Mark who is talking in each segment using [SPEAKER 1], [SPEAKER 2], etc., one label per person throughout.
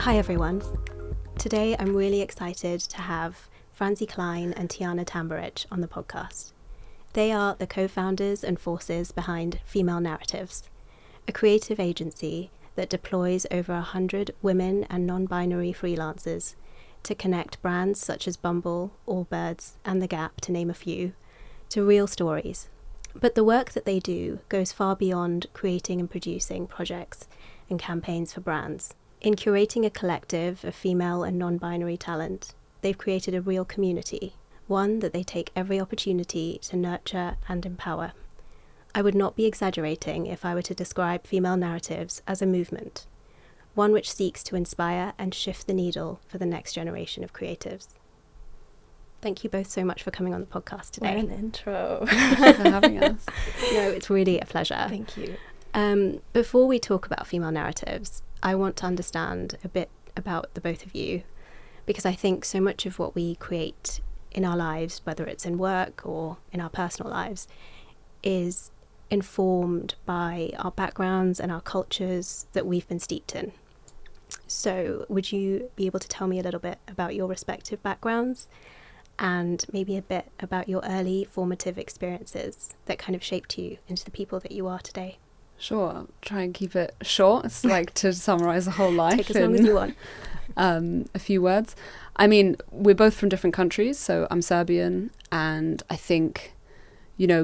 [SPEAKER 1] Hi everyone. Today I'm really excited to have Franzi Klein and TIJANA TAMBURIC on the podcast. They are the co-founders and forces behind Female Narratives, a creative agency that deploys over 100 women and non-binary freelancers to connect brands such as Bumble, AllBirds and The Gap, to name a few, to real stories. But the work that they do goes far beyond creating and producing projects and campaigns for brands. In curating a collective of female and non-binary talent, they've created a real community, one that they take every opportunity to nurture and empower. I would not be exaggerating if I were to describe Female Narratives as a movement, one which seeks to inspire and shift the needle for the next generation of creatives. Thank you both so much for coming on the podcast today.
[SPEAKER 2] What an intro.
[SPEAKER 3] Thanks for having us.
[SPEAKER 1] No, it's really a pleasure.
[SPEAKER 2] Thank you.
[SPEAKER 1] Before we talk about Female Narratives, I want to understand a bit about the both of you, because I think so much of what we create in our lives, whether it's in work or in our personal lives, is informed by our backgrounds and our cultures that we've been steeped in. So would you be able to tell me a little bit about your respective backgrounds and maybe a bit about your early formative experiences that kind of shaped you into the people that you are today?
[SPEAKER 3] Sure, I'll try and keep it short. It's like to summarize a whole life.
[SPEAKER 1] Take as long as you want.
[SPEAKER 3] A few words. I mean, we're both from different countries, so I'm Serbian, and I think,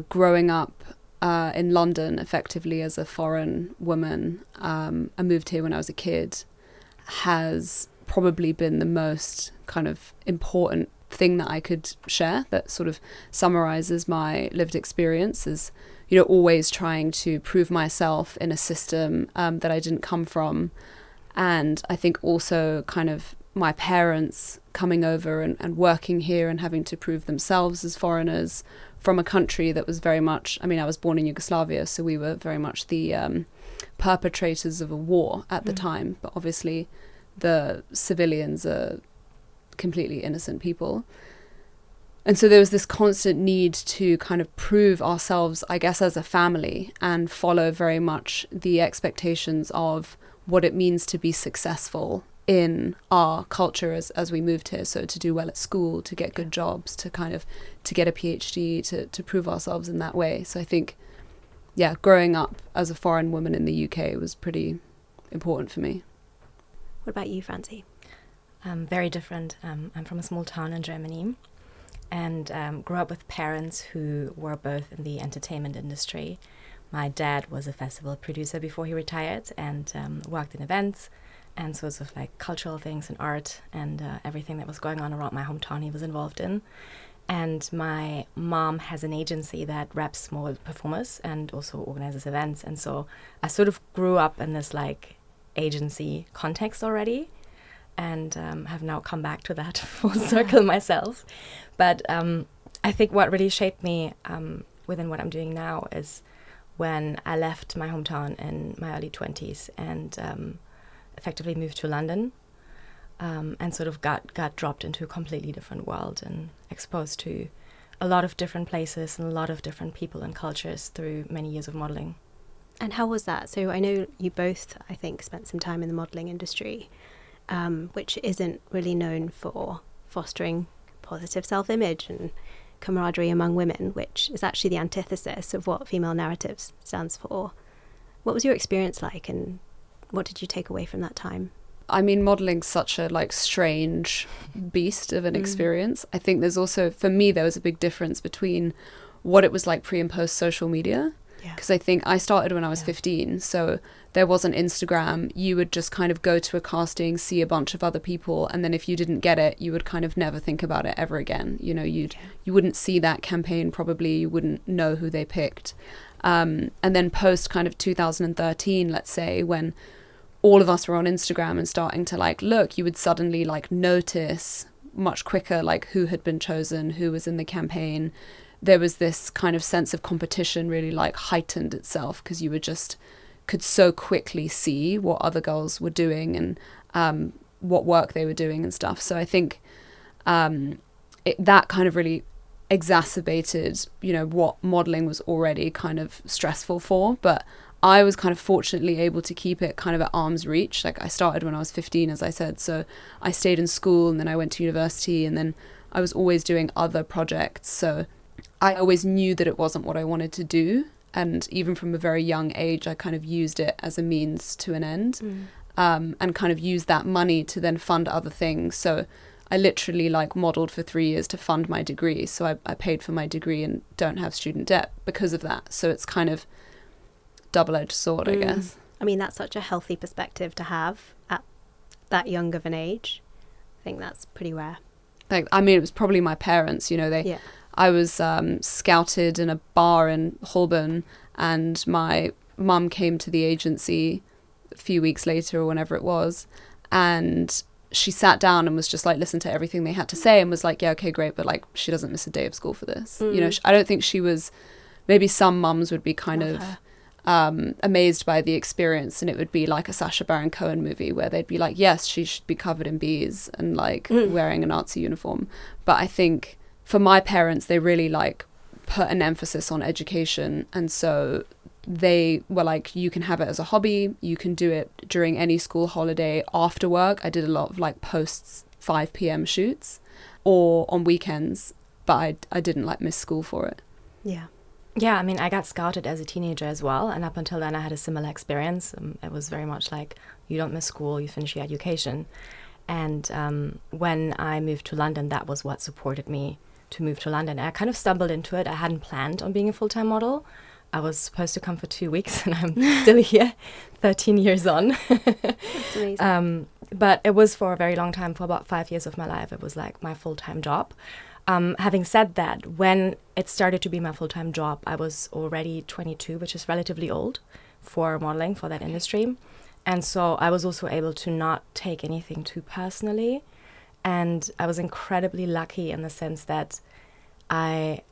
[SPEAKER 3] growing up in London effectively as a foreign woman, I moved here when I was a kid, has probably been the most kind of important thing that I could share that sort of summarizes my lived experience is, always trying to prove myself in a system that I didn't come from. And I think also kind of my parents coming over and working here and having to prove themselves as foreigners from a country that was very much, I was born in Yugoslavia, so we were very much the perpetrators of a war at the time. But obviously the civilians are completely innocent people. And so there was this constant need to kind of prove ourselves, I guess, as a family and follow very much the expectations of what it means to be successful in our culture as we moved here. So to do well at school, to get good jobs, to get a PhD, to prove ourselves in that way. So I think, growing up as a foreign woman in the UK was pretty important for me.
[SPEAKER 1] What about you, Franzi?
[SPEAKER 2] Very different. I'm from a small town in Germany and grew up with parents who were both in the entertainment industry. My dad was a festival producer before he retired and worked in events and sorts of like cultural things and art and everything that was going on around my hometown he was involved in. And my mom has an agency that reps small performers and also organizes events. And so I sort of grew up in this like agency context already and have now come back to that full circle myself. But I think what really shaped me within what I'm doing now is when I left my hometown in my early 20s and effectively moved to London and sort of got dropped into a completely different world and exposed to a lot of different places and a lot of different people and cultures through many years of modeling.
[SPEAKER 1] And how was that? So I know you both, I think, spent some time in the modeling industry, which isn't really known for fostering positive self-image and camaraderie among women, which is actually the antithesis of what Female Narratives stands for. What was your experience like and what did you take away from that time?
[SPEAKER 3] Modeling's such a strange beast of an experience. I think there's also, for me, there was a big difference between what it was like pre and post social media. Because I think I started when I was 15, so there wasn't Instagram. You would just kind of go to a casting, see a bunch of other people, and then if you didn't get it, you would kind of never think about it ever again. You wouldn't see that campaign probably, you wouldn't know who they picked. And then post kind of 2013, let's say, when all of us were on Instagram and starting to look, you would suddenly notice much quicker who had been chosen, who was in the campaign. There was this kind of sense of competition really heightened itself because you could so quickly see what other girls were doing and what work they were doing and stuff. So I think that kind of really exacerbated, what modeling was already kind of stressful for. But I was kind of fortunately able to keep it kind of at arm's reach. Like I started when I was 15, as I said, so I stayed in school and then I went to university, and then I was always doing other projects. So I always knew that it wasn't what I wanted to do. And even from a very young age, I kind of used it as a means to an end, and kind of used that money to then fund other things. So I literally like modeled for 3 years to fund my degree. So I paid for my degree and don't have student debt because of that. So it's kind of double-edged sword, I guess.
[SPEAKER 1] I mean, that's such a healthy perspective to have at that young of an age. I think that's pretty rare.
[SPEAKER 3] Like, I mean, it was probably my parents, you know, I was scouted in a bar in Holborn, and my mum came to the agency a few weeks later or whenever it was, and she sat down and was just like, listened to everything they had to say and was like, yeah, okay, great, but like, she doesn't miss a day of school for this. You know, I don't think she was, maybe some mums would be kind of amazed by the experience, and it would be like a Sacha Baron Cohen movie where they'd be like, yes, she should be covered in bees and like wearing a Nazi uniform. But I think for my parents, they really like put an emphasis on education, and so they were like, you can have it as a hobby, you can do it during any school holiday, after work. I did a lot of like post 5 p.m. shoots or on weekends, but I didn't like miss school for it.
[SPEAKER 2] Yeah, I mean, I got scouted as a teenager as well, and up until then I had a similar experience. It was very much like, you don't miss school, you finish your education. And when I moved to London, that was what supported me to move to London. I kind of stumbled into it. I hadn't planned on being a full-time model. I was supposed to come for 2 weeks, and I'm still here 13 years on.
[SPEAKER 1] That's amazing.
[SPEAKER 2] But it was for a very long time, for about 5 years of my life. It was like my full-time job. Having said that, when it started to be my full-time job, I was already 22, which is relatively old for modeling, for that industry. And so I was also able to not take anything too personally. And I was incredibly lucky in the sense that I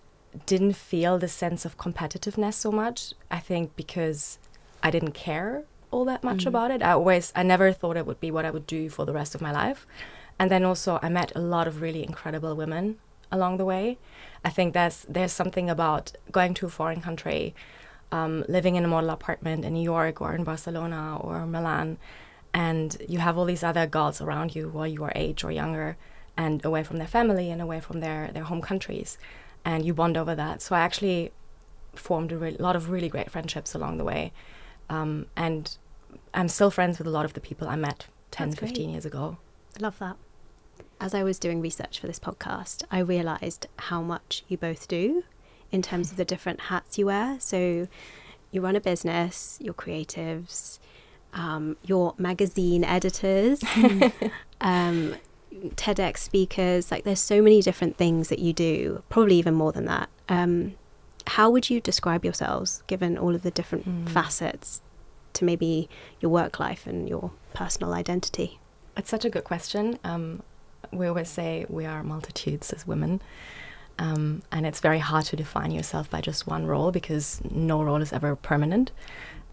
[SPEAKER 2] didn't feel the sense of competitiveness so much. I think because I didn't care all that much about it. I never thought it would be what I would do for the rest of my life. And then also I met a lot of really incredible women along the way. I think there's something about going to a foreign country, living in a model apartment in New York or in Barcelona or Milan, and you have all these other girls around you who are your age or younger and away from their family and away from their home countries, and you bond over that. So I actually formed a lot of really great friendships along the way, and I'm still friends with a lot of the people I met 10, 15 years ago.
[SPEAKER 1] I love that. As I was doing research for this podcast, I realised how much you both do in terms of the different hats you wear. So you run a business, you're creatives, you're magazine editors, TEDx speakers. Like, there's so many different things that you do, probably even more than that. How would you describe yourselves, given all of the different facets to maybe your work life and your personal identity?
[SPEAKER 2] It's such a good question. We always say we are multitudes as women, and it's very hard to define yourself by just one role because no role is ever permanent.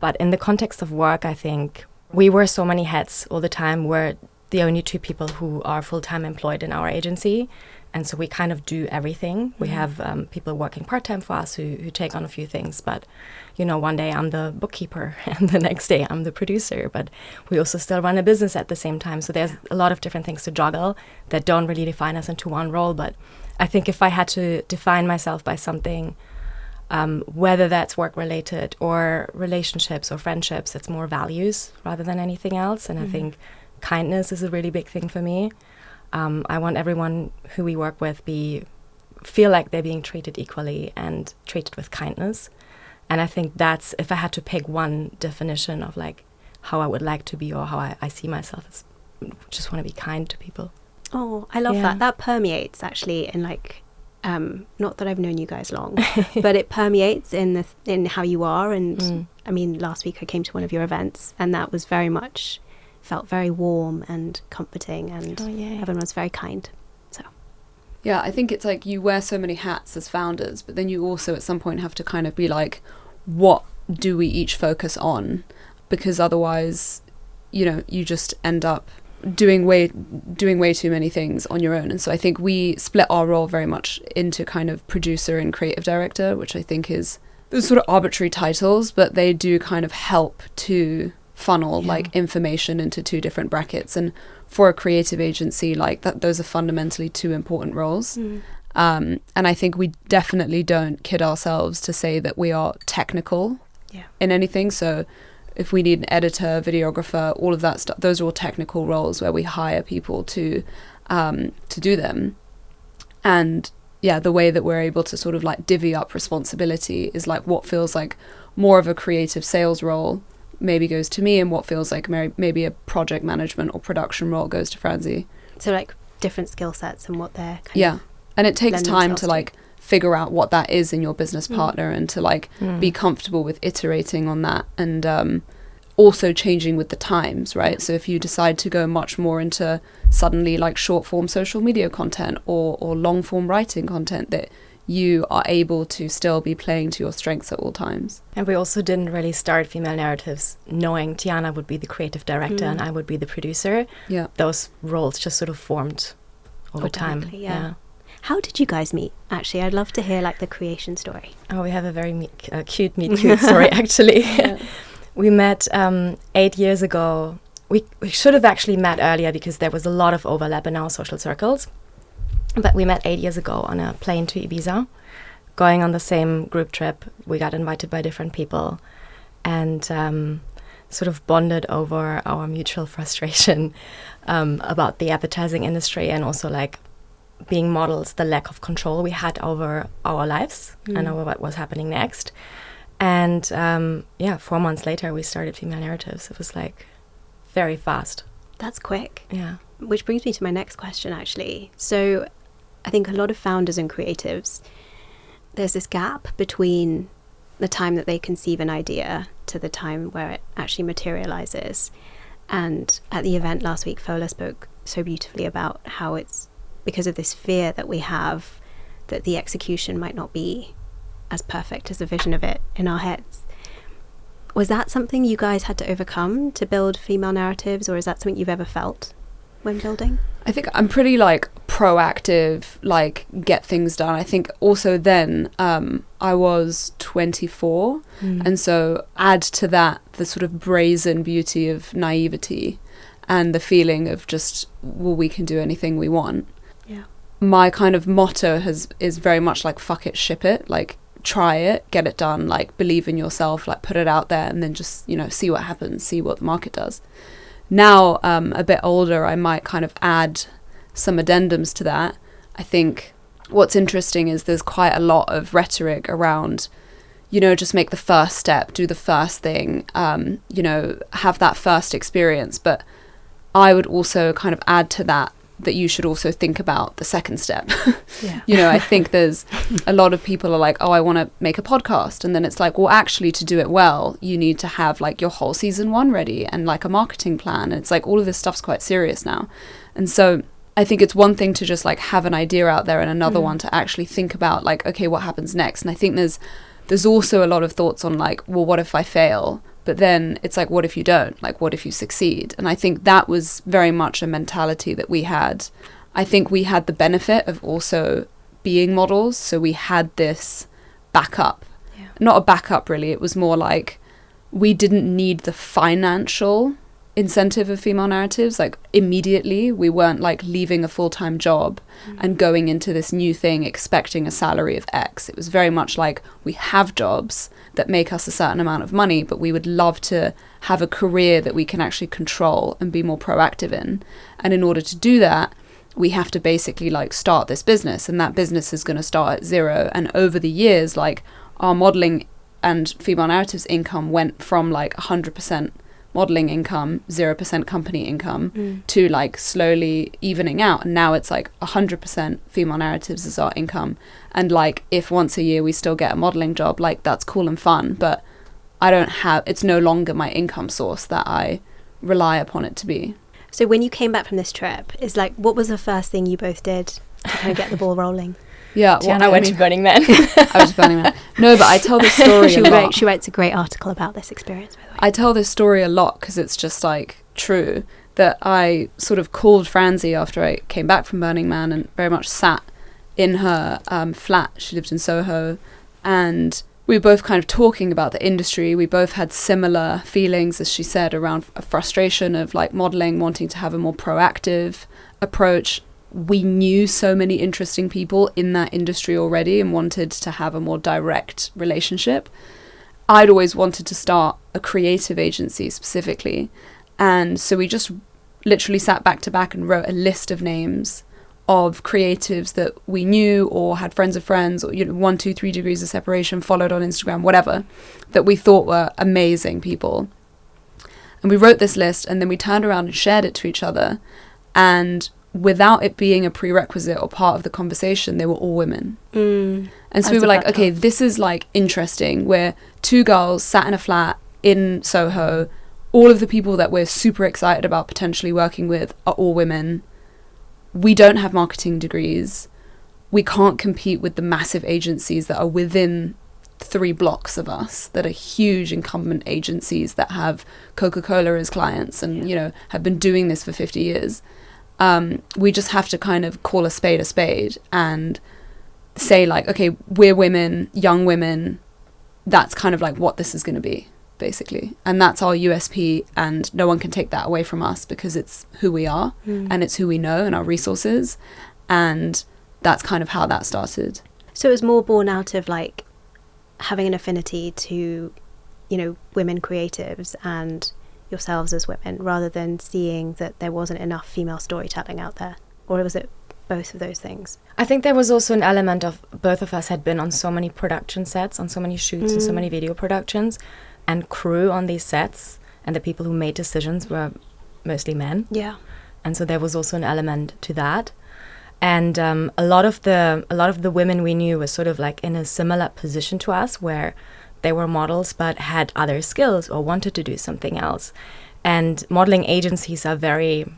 [SPEAKER 2] But in the context of work, I think we wear so many hats all the time. We're the only two people who are full-time employed in our agency, and so we kind of do everything. We have people working part-time for us who take on a few things, but you know, one day I'm the bookkeeper and the next day I'm the producer, but we also still run a business at the same time. So there's a lot of different things to juggle that don't really define us into one role. But I think if I had to define myself by something, whether that's work-related or relationships or friendships, it's more values rather than anything else. And I think kindness is a really big thing for me. I want everyone who we work with feel like they're being treated equally and treated with kindness. And I think that's, if I had to pick one definition of like how I would like to be or how I see myself, it's just want to be kind to people.
[SPEAKER 1] Oh, I love that. That permeates actually in like, not that I've known you guys long, but it permeates in how you are. And I mean, last week I came to one of your events, and that was felt very warm and comforting, and everyone was very kind. So
[SPEAKER 3] yeah, I think it's like you wear so many hats as founders, but then you also at some point have to kind of be like, what do we each focus on? Because otherwise, you know, you just end up doing way too many things on your own. And so I think we split our role very much into kind of producer and creative director, which I think is those sort of arbitrary titles, but they do kind of help to funnel like information into two different brackets. And for a creative agency, like that, those are fundamentally two important roles. And I think we definitely don't kid ourselves to say that we are technical in anything. So if we need an editor, videographer, all of that stuff, those are all technical roles where we hire people to do them. And the way that we're able to sort of like divvy up responsibility is like what feels like more of a creative sales role maybe goes to me, and what feels like maybe a project management or production role goes to Franzi.
[SPEAKER 1] So like different skill sets and what they're kind of
[SPEAKER 3] and it takes time to
[SPEAKER 1] to.
[SPEAKER 3] like figure out what that is in your business partner and to like be comfortable with iterating on that, and also changing with the times, right? So if you decide to go much more into suddenly like short form social media content or long form writing content, that you are able to still be playing to your strengths at all times.
[SPEAKER 2] And we also didn't really start Female Narratives knowing Tijana would be the creative director and I would be the producer. Those roles just sort of formed over time.
[SPEAKER 1] How did you guys meet? Actually, I'd love to hear like the creation story.
[SPEAKER 2] Oh, we have a very cute meet cute story actually. We met 8 years ago. We should have actually met earlier because there was a lot of overlap in our social circles. But we met 8 years ago on a plane to Ibiza, going on the same group trip. We got invited by different people and sort of bonded over our mutual frustration about the advertising industry, and also like being models, the lack of control we had over our lives and over what was happening next. And 4 months later, we started Female Narratives. It was like very fast.
[SPEAKER 1] That's quick.
[SPEAKER 2] Yeah.
[SPEAKER 1] Which brings me to my next question, actually. So I think a lot of founders and creatives, there's this gap between the time that they conceive an idea to the time where it actually materializes. And at the event last week, Fola spoke so beautifully about how it's because of this fear that we have that the execution might not be as perfect as the vision of it in our heads. Was that something you guys had to overcome to build Female Narratives, or is that something you've ever felt when building?
[SPEAKER 3] I think I'm pretty like proactive, like get things done. I think also then I was 24 and so add to that the sort of brazen beauty of naivety and the feeling of just, well, we can do anything we want. My kind of motto is very much like fuck it, ship it, like try it, get it done, like believe in yourself, like put it out there, and then just, you know, see what happens, see what the market does. Now, a bit older, I might kind of add some addendums to that. I think what's interesting is there's quite a lot of rhetoric around, you know, just make the first step, do the first thing, you know, have that first experience. But I would also kind of add to that you should also think about the second step. You know, I think there's a lot of people are like, oh, I want to make a podcast. And then it's like, well, actually, to do it well, you need to have like your whole season 1 ready and like a marketing plan. And it's like all of this stuff's quite serious now. And so I think it's one thing to just like have an idea out there, and another one to actually think about like, okay, what happens next? And I think there's also a lot of thoughts on like, well, what if I fail? But then it's like, what if you don't? Like, what if you succeed? And I think that was very much a mentality that we had. I think we had the benefit of also being models. So we had this backup. Not a backup, really. It was more like we didn't need the financial incentive of Female Narratives. Like, immediately, we weren't like leaving a full-time job and going into this new thing expecting a salary of X. It was very much like, we have jobs that make us a certain amount of money, but we would love to have a career that we can actually control and be more proactive in. And in order to do that, we have to basically like start this business, and that business is going to start at zero. And over the years, like our modeling and Female Narratives income went from like 100% modeling income, 0% company income to like slowly evening out. And now it's like 100% Female Narratives is our income. And like if once a year we still get a modeling job, like that's cool and fun, but it's no longer my income source that I rely upon it to be.
[SPEAKER 1] So when you came back from this trip, it's like, what was the first thing you both did to kind of get the ball rolling?
[SPEAKER 2] Yeah, well, I went to Burning Man.
[SPEAKER 3] I was Burning Man. No, but I tell this story a lot.
[SPEAKER 1] She writes a great article about this experience, by the way.
[SPEAKER 3] I tell this story a lot because it's just like true, that I sort of called Franzi after I came back from Burning Man and very much sat in her flat. She lived in Soho, and we were both kind of talking about the industry. We both had similar feelings, as she said, around a frustration of like modeling, wanting to have a more proactive approach. We knew so many interesting people in that industry already and wanted to have a more direct relationship. I'd always wanted to start a creative agency specifically. And so we just literally sat back to back and wrote a list of names of creatives that we knew or had friends of friends, or 1, 2, 3 degrees of separation, followed on Instagram, whatever, that we thought were amazing people. And we wrote this list, and then we turned around and shared it to each other. And without it being a prerequisite or part of the conversation, they were all women. And so we were like, okay, this is like interesting. We're 2 girls sat in a flat in Soho. All of the people that we're super excited about potentially working with are all women. We don't have marketing degrees. We can't compete with the massive agencies that are within 3 blocks of us, that are huge incumbent agencies that have Coca-Cola as clients and, have been doing this for 50 years. We just have to kind of call a spade and say like, okay, we're women, young women. That's kind of like what this is going to be, basically. And that's our USP, and no one can take that away from us because it's who we are and it's who we know and our resources. And that's kind of how that started.
[SPEAKER 1] So it was more born out of like having an affinity to, women creatives and yourselves as women, rather than seeing that there wasn't enough female storytelling out there? Or was it both of those things?
[SPEAKER 2] I think there was also an element of both of us had been on so many production sets, on so many shoots and so many video productions, and crew on these sets, and the people who made decisions were mostly men.
[SPEAKER 1] Yeah.
[SPEAKER 2] And so there was also an element to that. And a lot of the women we knew were sort of like in a similar position to us, where they were models but had other skills or wanted to do something else. And modeling agencies are very,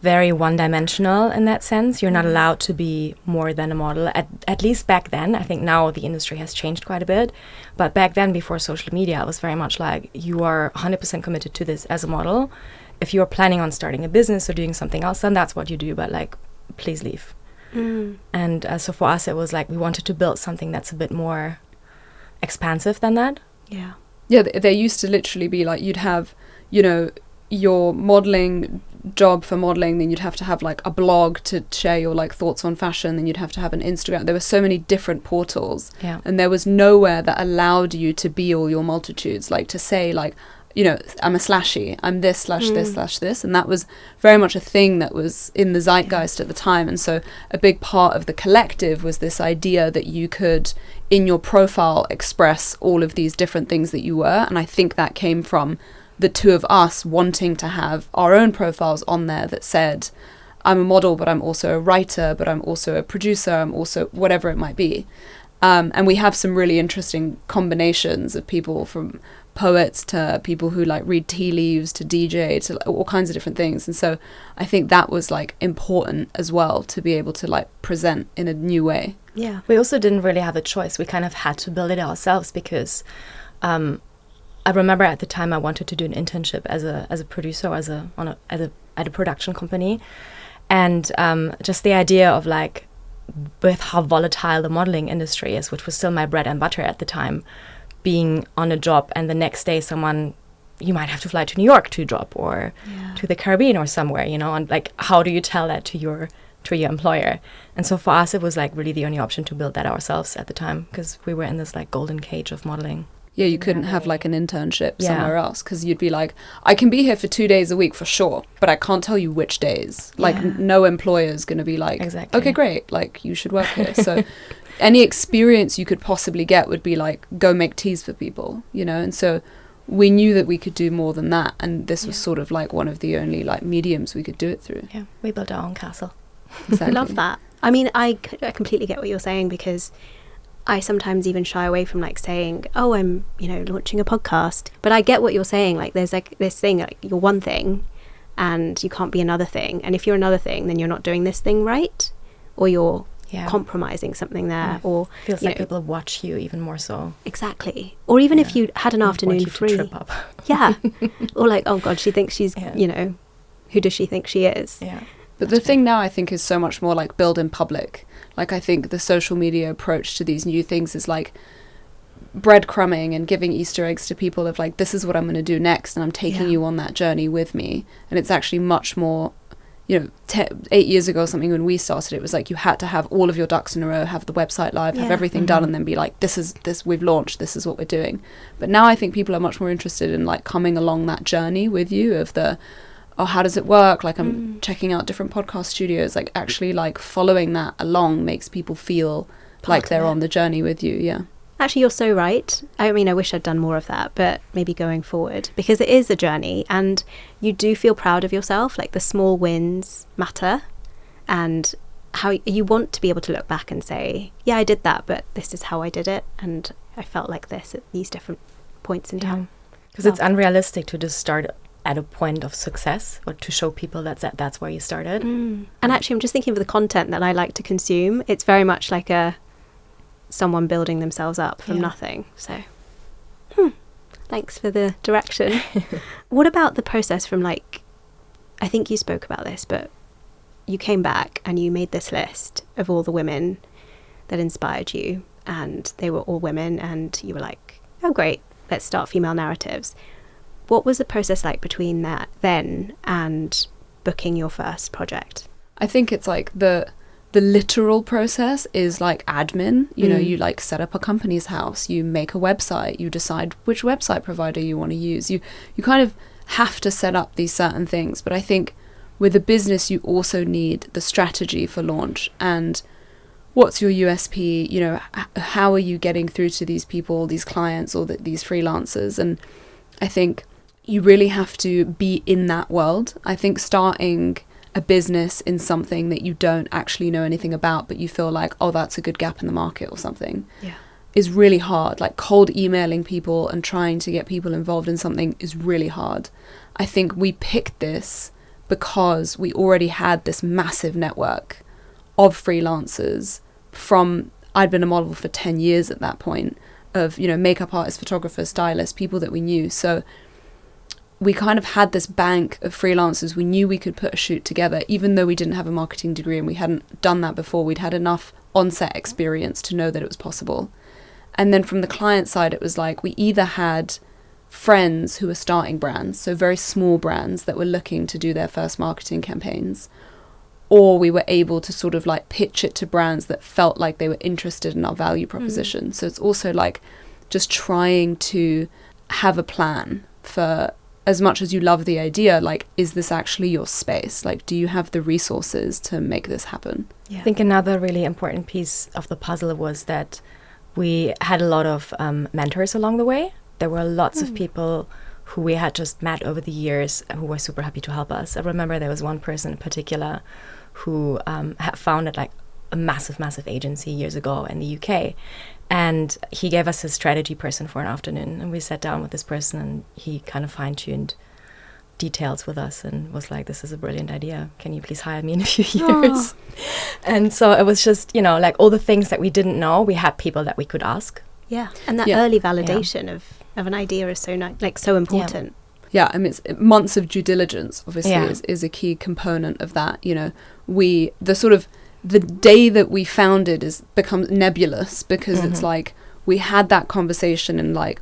[SPEAKER 2] very one-dimensional in that sense. You're not allowed to be more than a model, at least back then. I think now the industry has changed quite a bit. But back then, before social media, it was very much like you are 100% committed to this as a model. If you're planning on starting a business or doing something else, then that's what you do. But like, please leave. And so for us, it was like we wanted to build something that's a bit more expansive than that.
[SPEAKER 1] Yeah.
[SPEAKER 3] Yeah, there used to literally be like, you'd have, your modeling job for modeling, then you'd have to have like a blog to share your like thoughts on fashion, then you'd have to have an Instagram. There were so many different portals, and there was nowhere that allowed you to be all your multitudes, like to say like, I'm a slashy, I'm this /this, and that was very much a thing that was in the zeitgeist at the time. And so a big part of the collective was this idea that you could, in your profile, express all of these different things that you were. And I think that came from the 2 of us wanting to have our own profiles on there that said, I'm a model, but I'm also a writer, but I'm also a producer, I'm also whatever it might be. And we have some really interesting combinations of people, from poets to people who like read tea leaves to DJ to like, all kinds of different things. And so I think that was like important as well, to be able to like present in a new way.
[SPEAKER 1] Yeah.
[SPEAKER 2] We also didn't really have a choice. We kind of had to build it ourselves because I remember at the time I wanted to do an internship as a producer, at a production company. And just the idea of like, with how volatile the modeling industry is, which was still my bread and butter at the time, being on a job and the next day you might have to fly to New York to a job, or to the Caribbean or somewhere, and like, how do you tell that to your employer? And so for us, it was like really the only option to build that ourselves at the time, because we were in this like golden cage of modeling.
[SPEAKER 3] Yeah, you couldn't have like an internship somewhere else, because you'd be like, I can be here for 2 days a week for sure, but I can't tell you which days. Like no employer's going to be like, okay, great, like you should work here. So any experience you could possibly get would be like, go make teas for people, and so we knew that we could do more than that, and this was sort of like one of the only like mediums we could do it through.
[SPEAKER 2] Yeah, we built our own castle.
[SPEAKER 1] Exactly. I love that. I mean, I completely get what you're saying, because I sometimes even shy away from like saying, oh, I'm, launching a podcast. But I get what you're saying. Like, there's like this thing, like you're one thing and you can't be another thing. And if you're another thing, then you're not doing this thing right, or you're compromising something there. Or
[SPEAKER 2] feels like people watch you even more so.
[SPEAKER 1] Exactly. Or even if you had an afternoon free.
[SPEAKER 2] Trip up.
[SPEAKER 1] Yeah. Or like, oh God, she thinks she's, who does she think she is?
[SPEAKER 2] Yeah.
[SPEAKER 3] But the thing now, I think, is so much more like build in public. Like, I think the social media approach to these new things is like, breadcrumbing and giving Easter eggs to people of like, this is what I'm going to do next, and I'm taking you on that journey with me. And it's actually much more, 8 years ago or something when we started, it was like you had to have all of your ducks in a row, have the website live, have everything done, and then be like, this we've launched, this is what we're doing. But now I think people are much more interested in like coming along that journey with you of how does it work? Like I'm checking out different podcast studios, like actually like following that along makes people feel like they're on the journey with you. Yeah.
[SPEAKER 1] Actually, you're so right. I mean, I wish I'd done more of that, but maybe going forward, because it is a journey and you do feel proud of yourself. Like the small wins matter, and how you want to be able to look back and say, yeah, I did that, but this is how I did it. And I felt like this at these different points in time.
[SPEAKER 2] Because it's unrealistic to just start at a point of success or to show people that's where you started.
[SPEAKER 1] And actually, I'm just thinking of the content that I like to consume. It's very much like someone building themselves up from nothing. So thanks for the direction. What about the process from like, I think you spoke about this, but you came back and you made this list of all the women that inspired you, and they were all women, and you were like, oh great, let's start female narratives. What was the process like between that then and booking your first project?
[SPEAKER 3] I think it's like the literal process is like admin. You like set up a company's house, you make a website, you decide which website provider you want to use. You kind of have to set up these certain things. But I think with a business, you also need the strategy for launch and what's your USP, how are you getting through to these people, these clients, or these freelancers. And I think you really have to be in that world. I think starting a business in something that you don't actually know anything about, but you feel like, oh, that's a good gap in the market or something, is really hard. Like cold emailing people and trying to get people involved in something is really hard. I think we picked this because we already had this massive network of freelancers I'd been a model for 10 years at that point, of, makeup artists, photographers, stylists, people that we knew. So we kind of had this bank of freelancers. We knew we could put a shoot together, even though we didn't have a marketing degree and we hadn't done that before. We'd had enough on-set experience to know that it was possible. And then from the client side, it was like we either had friends who were starting brands, so very small brands that were looking to do their first marketing campaigns, or we were able to sort of like pitch it to brands that felt like they were interested in our value proposition. So it's also like just trying to have a plan for, as much as you love the idea, like, is this actually your space? Like, do you have the resources to make this happen?
[SPEAKER 2] I think another really important piece of the puzzle was that we had a lot of mentors along the way. There were lots of people who we had just met over the years who were super happy to help us. I remember there was one person in particular who had founded like a massive agency years ago in the UK. And he gave us his strategy person for an afternoon, and we sat down with this person and he kind of fine-tuned details with us and was like, this is a brilliant idea. Can you please hire me in a few years? And so it was just, like all the things that we didn't know, we had people that we could ask.
[SPEAKER 1] Yeah, and that early validation of an idea is so important.
[SPEAKER 3] Yeah, I mean, it's months of due diligence, obviously, is a key component of that. The day that we founded becomes nebulous because it's like we had that conversation in like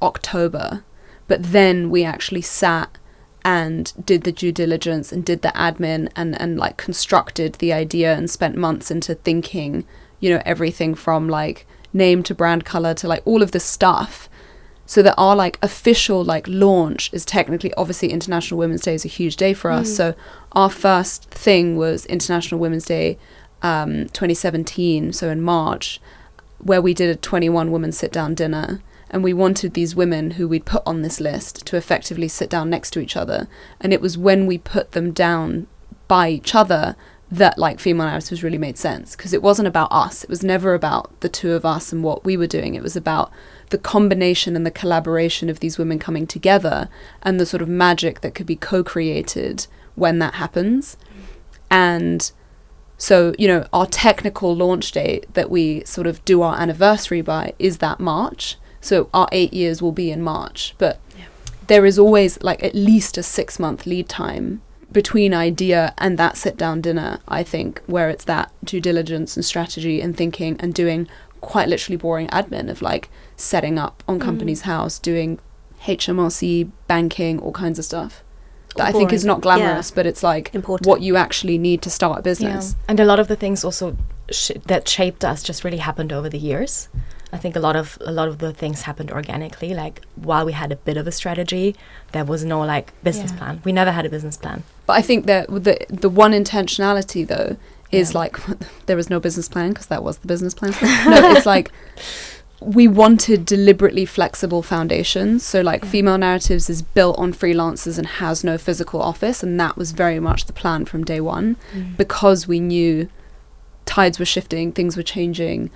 [SPEAKER 3] October, but then we actually sat and did the due diligence and did the admin and like constructed the idea and spent months into thinking, everything from like name to brand color to like all of this stuff. So that our like official like launch is technically, obviously International Women's Day is a huge day for us. So our first thing was International Women's Day 2017, so in March, where we did a 21 woman sit down dinner, and we wanted these women who we'd put on this list to effectively sit down next to each other. And it was when we put them down by each other that like female narratives really made sense, because it wasn't about us. It was never about the two of us and what we were doing. It was about the combination and the collaboration of these women coming together and the sort of magic that could be co-created when that happens. And so, our technical launch date that we sort of do our anniversary by is that March. So our 8 years will be in March. But there is always like at least a 6-month lead time between idea and that sit down dinner, I think, where it's that due diligence and strategy and thinking and doing quite literally boring admin of like setting up on company's house, doing HMRC, banking, all kinds of stuff. That I think is not glamorous, but it's like important. What you actually need to start a business.
[SPEAKER 2] Yeah. And a lot of the things also that shaped us just really happened over the years. I think a lot of the things happened organically. Like while we had a bit of a strategy, there was no like business plan. We never had a business plan.
[SPEAKER 3] But I think that the one intentionality though is like there was no business plan because that was the business plan. No, it's like we wanted deliberately flexible foundations. So like Female Narratives is built on freelancers and has no physical office, and that was very much the plan from day one because we knew tides were shifting, things were changing.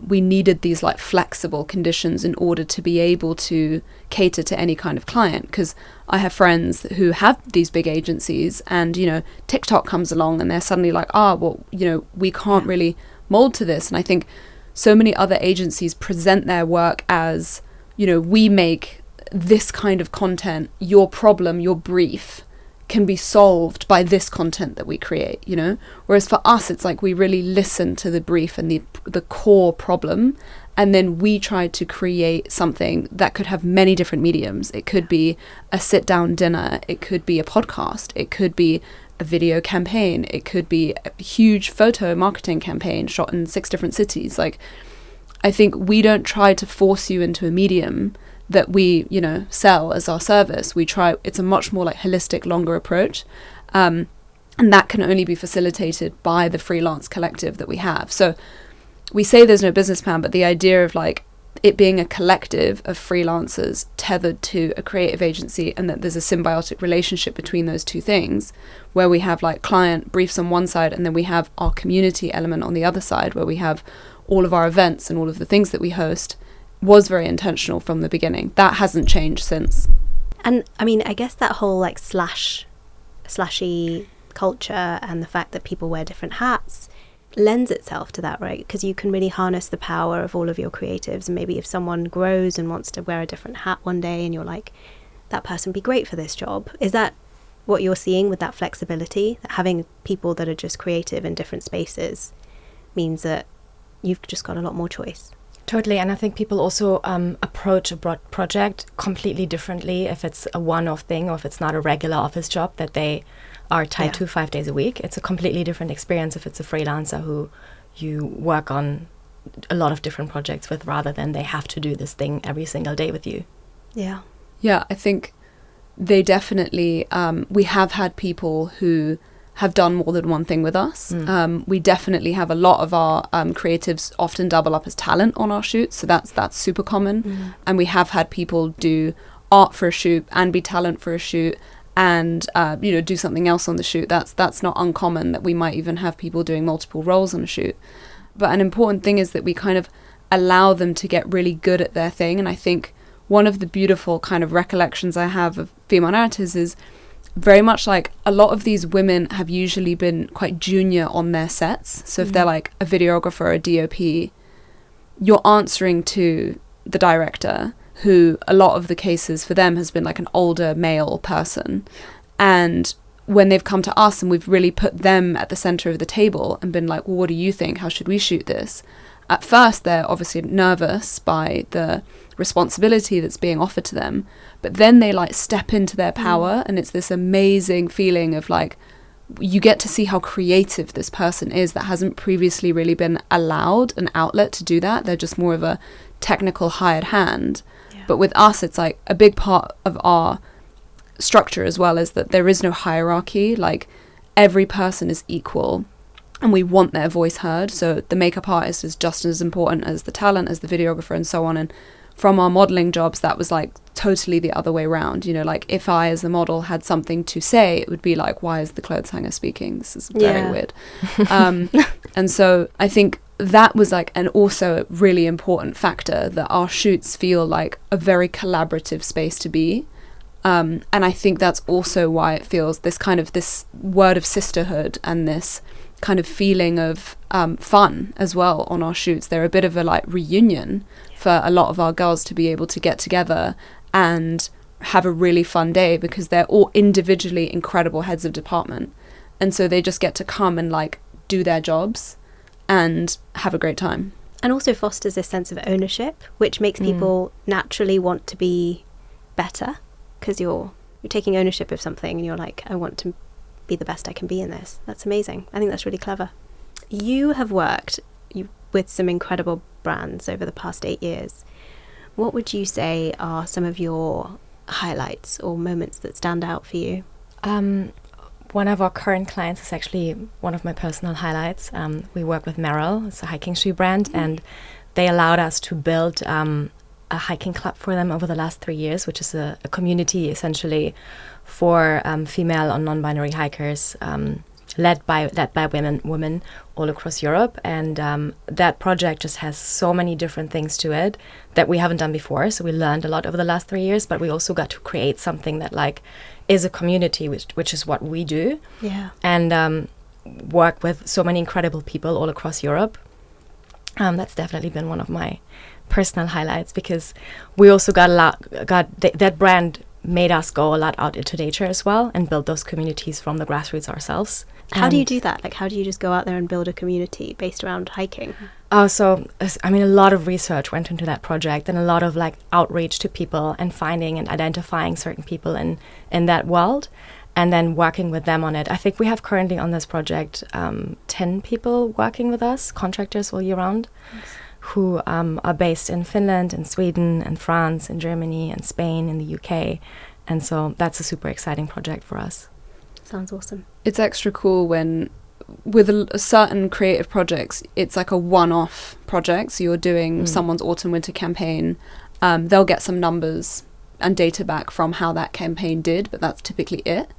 [SPEAKER 3] We needed these like flexible conditions in order to be able to cater to any kind of client, because I have friends who have these big agencies and, you know, TikTok comes along and they're suddenly like, well, you know, we can't really mold to this. And I think so many other agencies present their work as, you know, we make this kind of content, your problem, your brief can be solved by this content that we create, you know? Whereas for us, it's like we really listen to the brief and the core problem, and then we try to create something that could have many different mediums. It could be a sit-down dinner, it could be a podcast, it could be a video campaign, it could be a huge photo marketing campaign shot in 6 different cities. Like, I think we don't try to force you into a medium that we, you know, sell as our service. We try, it's a much more like holistic, longer approach. And that can only be facilitated by the freelance collective that we have. So we say there's no business plan, but the idea of like it being a collective of freelancers tethered to a creative agency, and that there's a symbiotic relationship between those two things, where we have like client briefs on one side, and then we have our community element on the other side, where we have all of our events and all of the things that we host, was very intentional from the beginning. That hasn't changed since.
[SPEAKER 1] And I mean, I guess that whole like slashy culture and the fact that people wear different hats lends itself to that, right? Because you can really harness the power of all of your creatives. And maybe if someone grows and wants to wear a different hat one day and you're like, that person would be great for this job. Is that what you're seeing with that flexibility? That having people that are just creative in different spaces means that you've just got a lot more choice.
[SPEAKER 2] Totally. And I think people also approach a project completely differently if it's a one-off thing or if it's not a regular office job that they are tied to 5 days a week. It's a completely different experience if it's a freelancer who you work on a lot of different projects with, rather than they have to do this thing every single day with you.
[SPEAKER 1] Yeah.
[SPEAKER 3] Yeah, I think they definitely, we have had people who have done more than one thing with us. We definitely have a lot of our creatives often double up as talent on our shoots, so that's super common. And we have had people do art for a shoot and be talent for a shoot, and you know, do something else on the shoot. That's not uncommon, that we might even have people doing multiple roles on a shoot. But an important thing is that we kind of allow them to get really good at their thing. And I think one of the beautiful kind of recollections I have of Female Narratives is very much like a lot of these women have usually been quite junior on their sets. So if they're like a videographer or a DOP, you're answering to the director, who a lot of the cases for them has been like an older male person. And when they've come to us and we've really put them at the center of the table and been like, well, what do you think? How should we shoot this? At first, they're obviously nervous by the responsibility that's being offered to them, but then they like step into their power, and it's this amazing feeling of like, you get to see how creative this person is that hasn't previously really been allowed an outlet to do that. They're just more of a technical hired hand. But with us, it's like a big part of our structure as well is that there is no hierarchy. Like, every person is equal and we want their voice heard. So the makeup artist is just as important as the talent, as the videographer, and so on. And from our modeling jobs, that was like totally the other way around. You know, like if I as the model had something to say, it would be like, why is the clothes hanger speaking? This is very weird. And so I think that was like an also a really important factor, that our shoots feel like a very collaborative space to be. And I think that's also why it feels this kind of this word of sisterhood and this kind of feeling of fun as well on our shoots. They're a bit of a like reunion for a lot of our girls to be able to get together and have a really fun day, because they're all individually incredible heads of department, and so they just get to come and like do their jobs and have a great time.
[SPEAKER 1] And also fosters this sense of ownership, which makes people naturally want to be better, because you're taking ownership of something and you're like, I want to be the best I can be in this. That's amazing. I think that's really clever. You have worked with some incredible brands over the past 8 years. What would you say are some of your highlights or moments that stand out for you?
[SPEAKER 2] One of our current clients is actually one of my personal highlights. We work with Merrell, it's a hiking shoe brand, and they allowed us to build a hiking club for them over the last 3 years, which is a community essentially for female or non-binary hikers, led by women all across Europe. And that project just has so many different things to it that we haven't done before. So we learned a lot over the last 3 years, but we also got to create something that like is a community, which is what we do.
[SPEAKER 1] Yeah. And
[SPEAKER 2] work with so many incredible people all across Europe. That's definitely been one of my personal highlights, because we also that brand made us go a lot out into nature as well and build those communities from the grassroots ourselves.
[SPEAKER 1] How do you do that? Like, how do you just go out there and build a community based around hiking?
[SPEAKER 2] A lot of research went into that project, and a lot of like outreach to people and finding and identifying certain people in that world, and then working with them on it. I think we have currently on this project 10 people working with us, contractors all year round, who are based in Finland and Sweden and France and Germany and Spain and the UK. And so that's a super exciting project for us.
[SPEAKER 1] Sounds awesome.
[SPEAKER 3] It's extra cool when, with a certain creative projects, it's like a one-off project. So you're doing someone's autumn-winter campaign. They'll get some numbers and data back from how that campaign did, but that's typically it.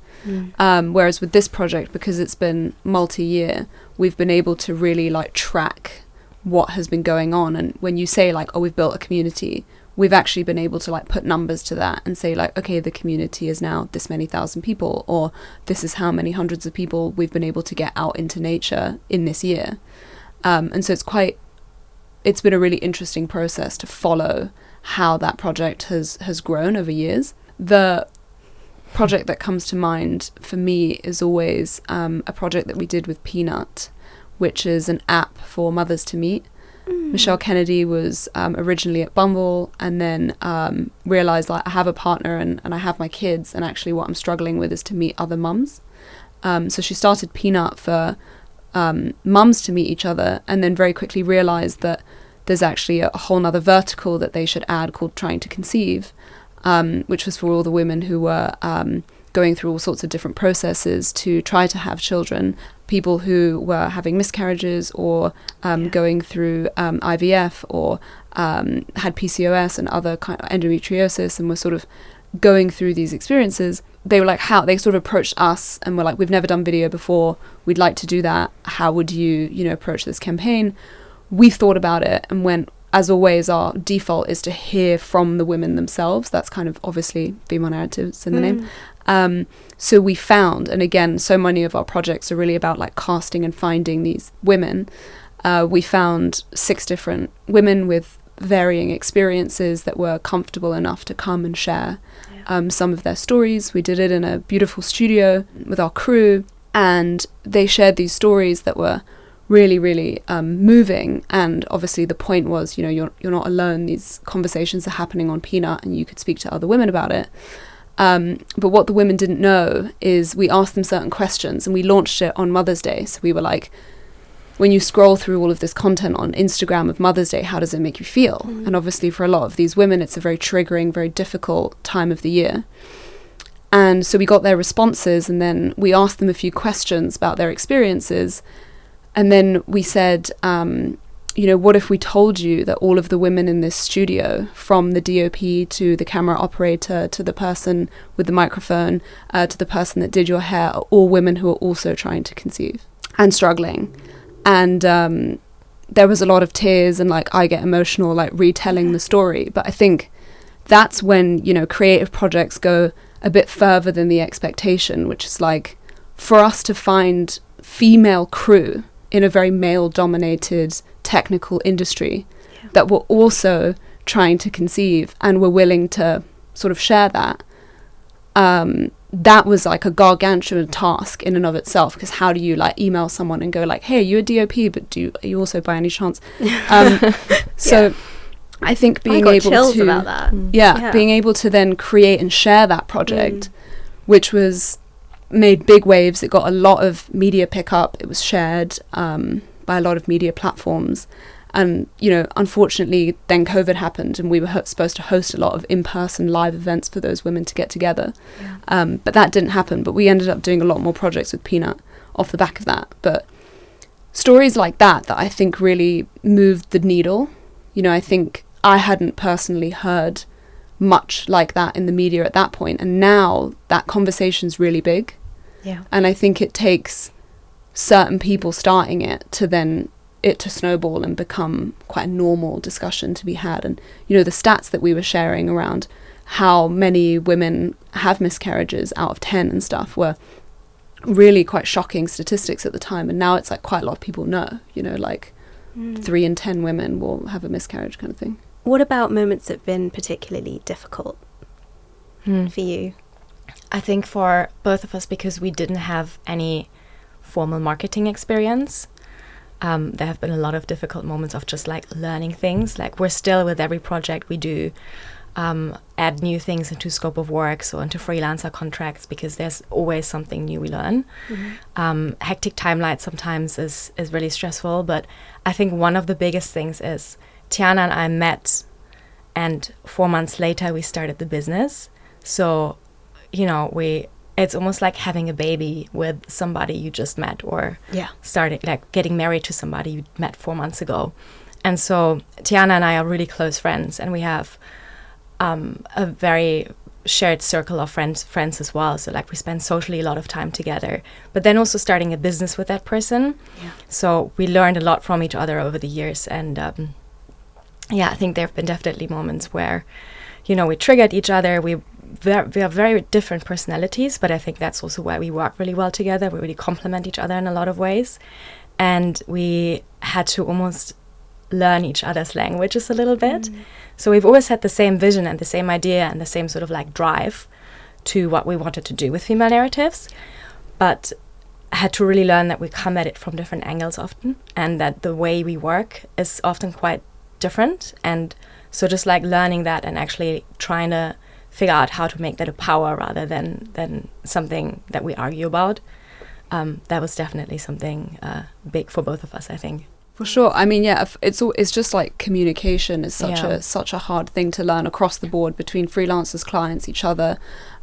[SPEAKER 3] Whereas with this project, because it's been multi-year, we've been able to really like track what has been going on. And when you say like, oh, we've built a community, we've actually been able to like put numbers to that and say like, okay, the community is now this many thousand people, or this is how many hundreds of people we've been able to get out into nature in this year. And so it's been a really interesting process to follow how that project has grown over years. The project that comes to mind for me is always a project that we did with Peanut, which is an app for mothers to meet. Michelle Kennedy was originally at Bumble, and then realised like I have a partner and I have my kids, and actually what I'm struggling with is to meet other mums. So she started Peanut for mums to meet each other, and then very quickly realised that there's actually a whole nother vertical that they should add called Trying to Conceive, which was for all the women who were going through all sorts of different processes to try to have children, people who were having miscarriages or going through IVF or had PCOS and other kind of endometriosis, and were sort of going through these experiences. They were like, they sort of approached us and were like, we've never done video before, we'd like to do that, how would you approach this campaign? We thought about it and went, as always, our default is to hear from the women themselves. That's kind of obviously female narratives in the name. So we found, and again, so many of our projects are really about like casting and finding these women. We found 6 different women with varying experiences that were comfortable enough to come and share some of their stories. We did it in a beautiful studio with our crew, and they shared these stories that were really, really moving. And obviously the point was, you're not alone. These conversations are happening on Peanut, and you could speak to other women about it. But what the women didn't know is we asked them certain questions, and we launched it on Mother's Day. So we were like, when you scroll through all of this content on Instagram of Mother's Day, how does it make you feel? And obviously for a lot of these women, it's a very triggering, very difficult time of the year. And so we got their responses, and then we asked them a few questions about their experiences. And then we said, what if we told you that all of the women in this studio, from the DOP to the camera operator to the person with the microphone to the person that did your hair, are all women who are also trying to conceive and struggling. And there was a lot of tears, and like I get emotional like retelling the story. But I think that's when, creative projects go a bit further than the expectation, which is like for us to find female crew in a very male-dominated technical industry that were also trying to conceive and were willing to sort of share that. that was like a gargantuan task in and of itself, because how do you like email someone and go like, hey, you're a DOP, but are you also by any chance? So I think being able
[SPEAKER 1] chills
[SPEAKER 3] to
[SPEAKER 1] about that.
[SPEAKER 3] being able to then create and share that project, which was made big waves. It got a lot of media pickup. It was shared by a lot of media platforms. And, you know, unfortunately, then COVID happened and we were supposed to host a lot of in-person live events for those women to get together. But that didn't happen. But we ended up doing a lot more projects with Peanut off the back of that. But stories like that I think really moved the needle. You know, I think I hadn't personally heard much like that in the media at that point. And now that conversation's really big.
[SPEAKER 1] Yeah.
[SPEAKER 3] And I think it takes certain people starting it to then it to snowball and become quite a normal discussion to be had. And, you know, the stats that we were sharing around how many women have miscarriages out of 10 and stuff were really quite shocking statistics at the time. And now it's like quite a lot of people know, you know, like 3 in 10 women will have a miscarriage kind of thing.
[SPEAKER 1] What about moments that have been particularly difficult for you?
[SPEAKER 2] I think for both of us, because we didn't have any formal marketing experience, there have been a lot of difficult moments of just like learning things. Like we're still with every project we do, add new things into scope of work, so into freelancer contracts, because there's always something new we learn. Hectic timelines sometimes is really stressful, but I think one of the biggest things is Tijana and I met, and 4 months later we started the business. So, you know, it's almost like having a baby with somebody you just met, or started like getting married to somebody you met 4 months ago. And so Tijana and I are really close friends, and we have a very shared circle of friends as well. So like we spend socially a lot of time together, but then also starting a business with that person. So we learned a lot from each other over the years. And I think there have been definitely moments where, you know, we triggered each other. We have very different personalities, but I think that's also why we work really well together. We really complement each other in a lot of ways. And we had to almost learn each other's languages a little bit. So we've always had the same vision and the same idea and the same sort of like drive to what we wanted to do with female narratives, but I had to really learn that we come at it from different angles often, and that the way we work is often quite different. And so just like learning that and actually trying to figure out how to make that a power rather than something that we argue about, that was definitely something big for both of us, I think.
[SPEAKER 3] For sure. I mean, yeah, it's just like communication is such a hard thing to learn across the board between freelancers, clients, each other.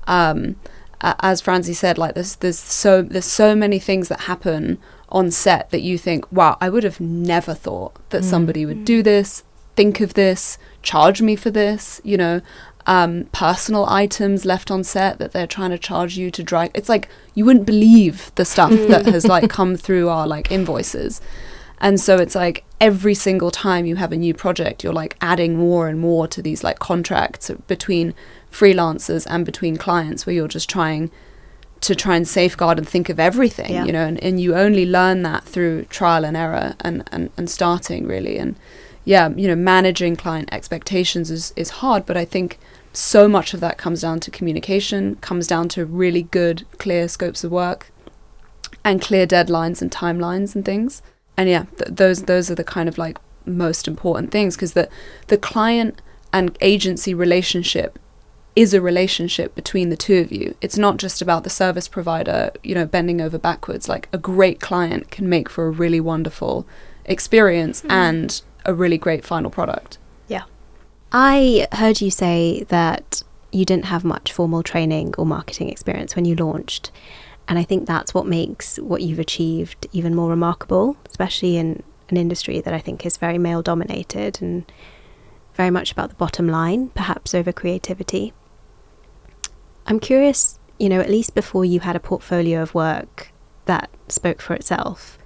[SPEAKER 3] As Franzi said, like there's so many things that happen on set that you think, wow, I would have never thought that somebody would do this, think of this, charge me for this, you know. Personal items left on set that they're trying to charge you to drag. It's like you wouldn't believe the stuff that has like come through our like invoices. And so it's like every single time you have a new project, you're like adding more and more to these like contracts between freelancers and between clients, where you're just trying and safeguard and think of everything, you know, and you only learn that through trial and error and starting really. And yeah, you know, managing client expectations is hard, but I think so much of that comes down to communication, comes down to really good, clear scopes of work and clear deadlines and timelines and things. And yeah, those are the kind of like most important things, because the client and agency relationship is a relationship between the two of you. It's not just about the service provider, you know, bending over backwards. Like a great client can make for a really wonderful experience and a really great final product.
[SPEAKER 1] Yeah. I heard you say that you didn't have much formal training or marketing experience when you launched. And I think that's what makes what you've achieved even more remarkable, especially in an industry that I think is very male dominated and very much about the bottom line, perhaps over creativity. I'm curious, you know, at least before you had a portfolio of work that spoke for itself,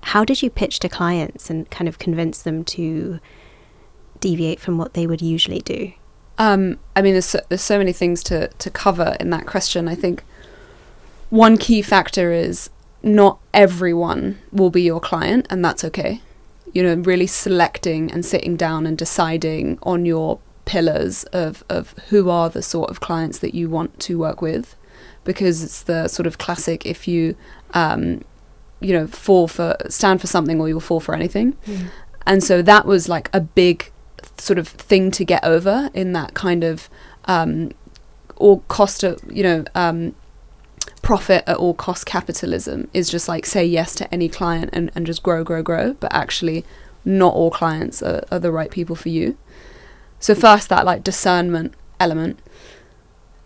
[SPEAKER 1] how did you pitch to clients and kind of convince them to deviate from what they would usually do?
[SPEAKER 3] I mean, there's so many things to cover in that question. I think one key factor is not everyone will be your client, and that's okay. You know, really selecting and sitting down and deciding on your pillars of who are the sort of clients that you want to work with. because it's the sort of classic, if you you know, stand for something or you'll fall for anything. And so that was like a big sort of thing to get over in that kind of all cost of, you know, profit at all cost capitalism, is just like say yes to any client and just grow, but actually not all clients are the right people for you. So first that like discernment element,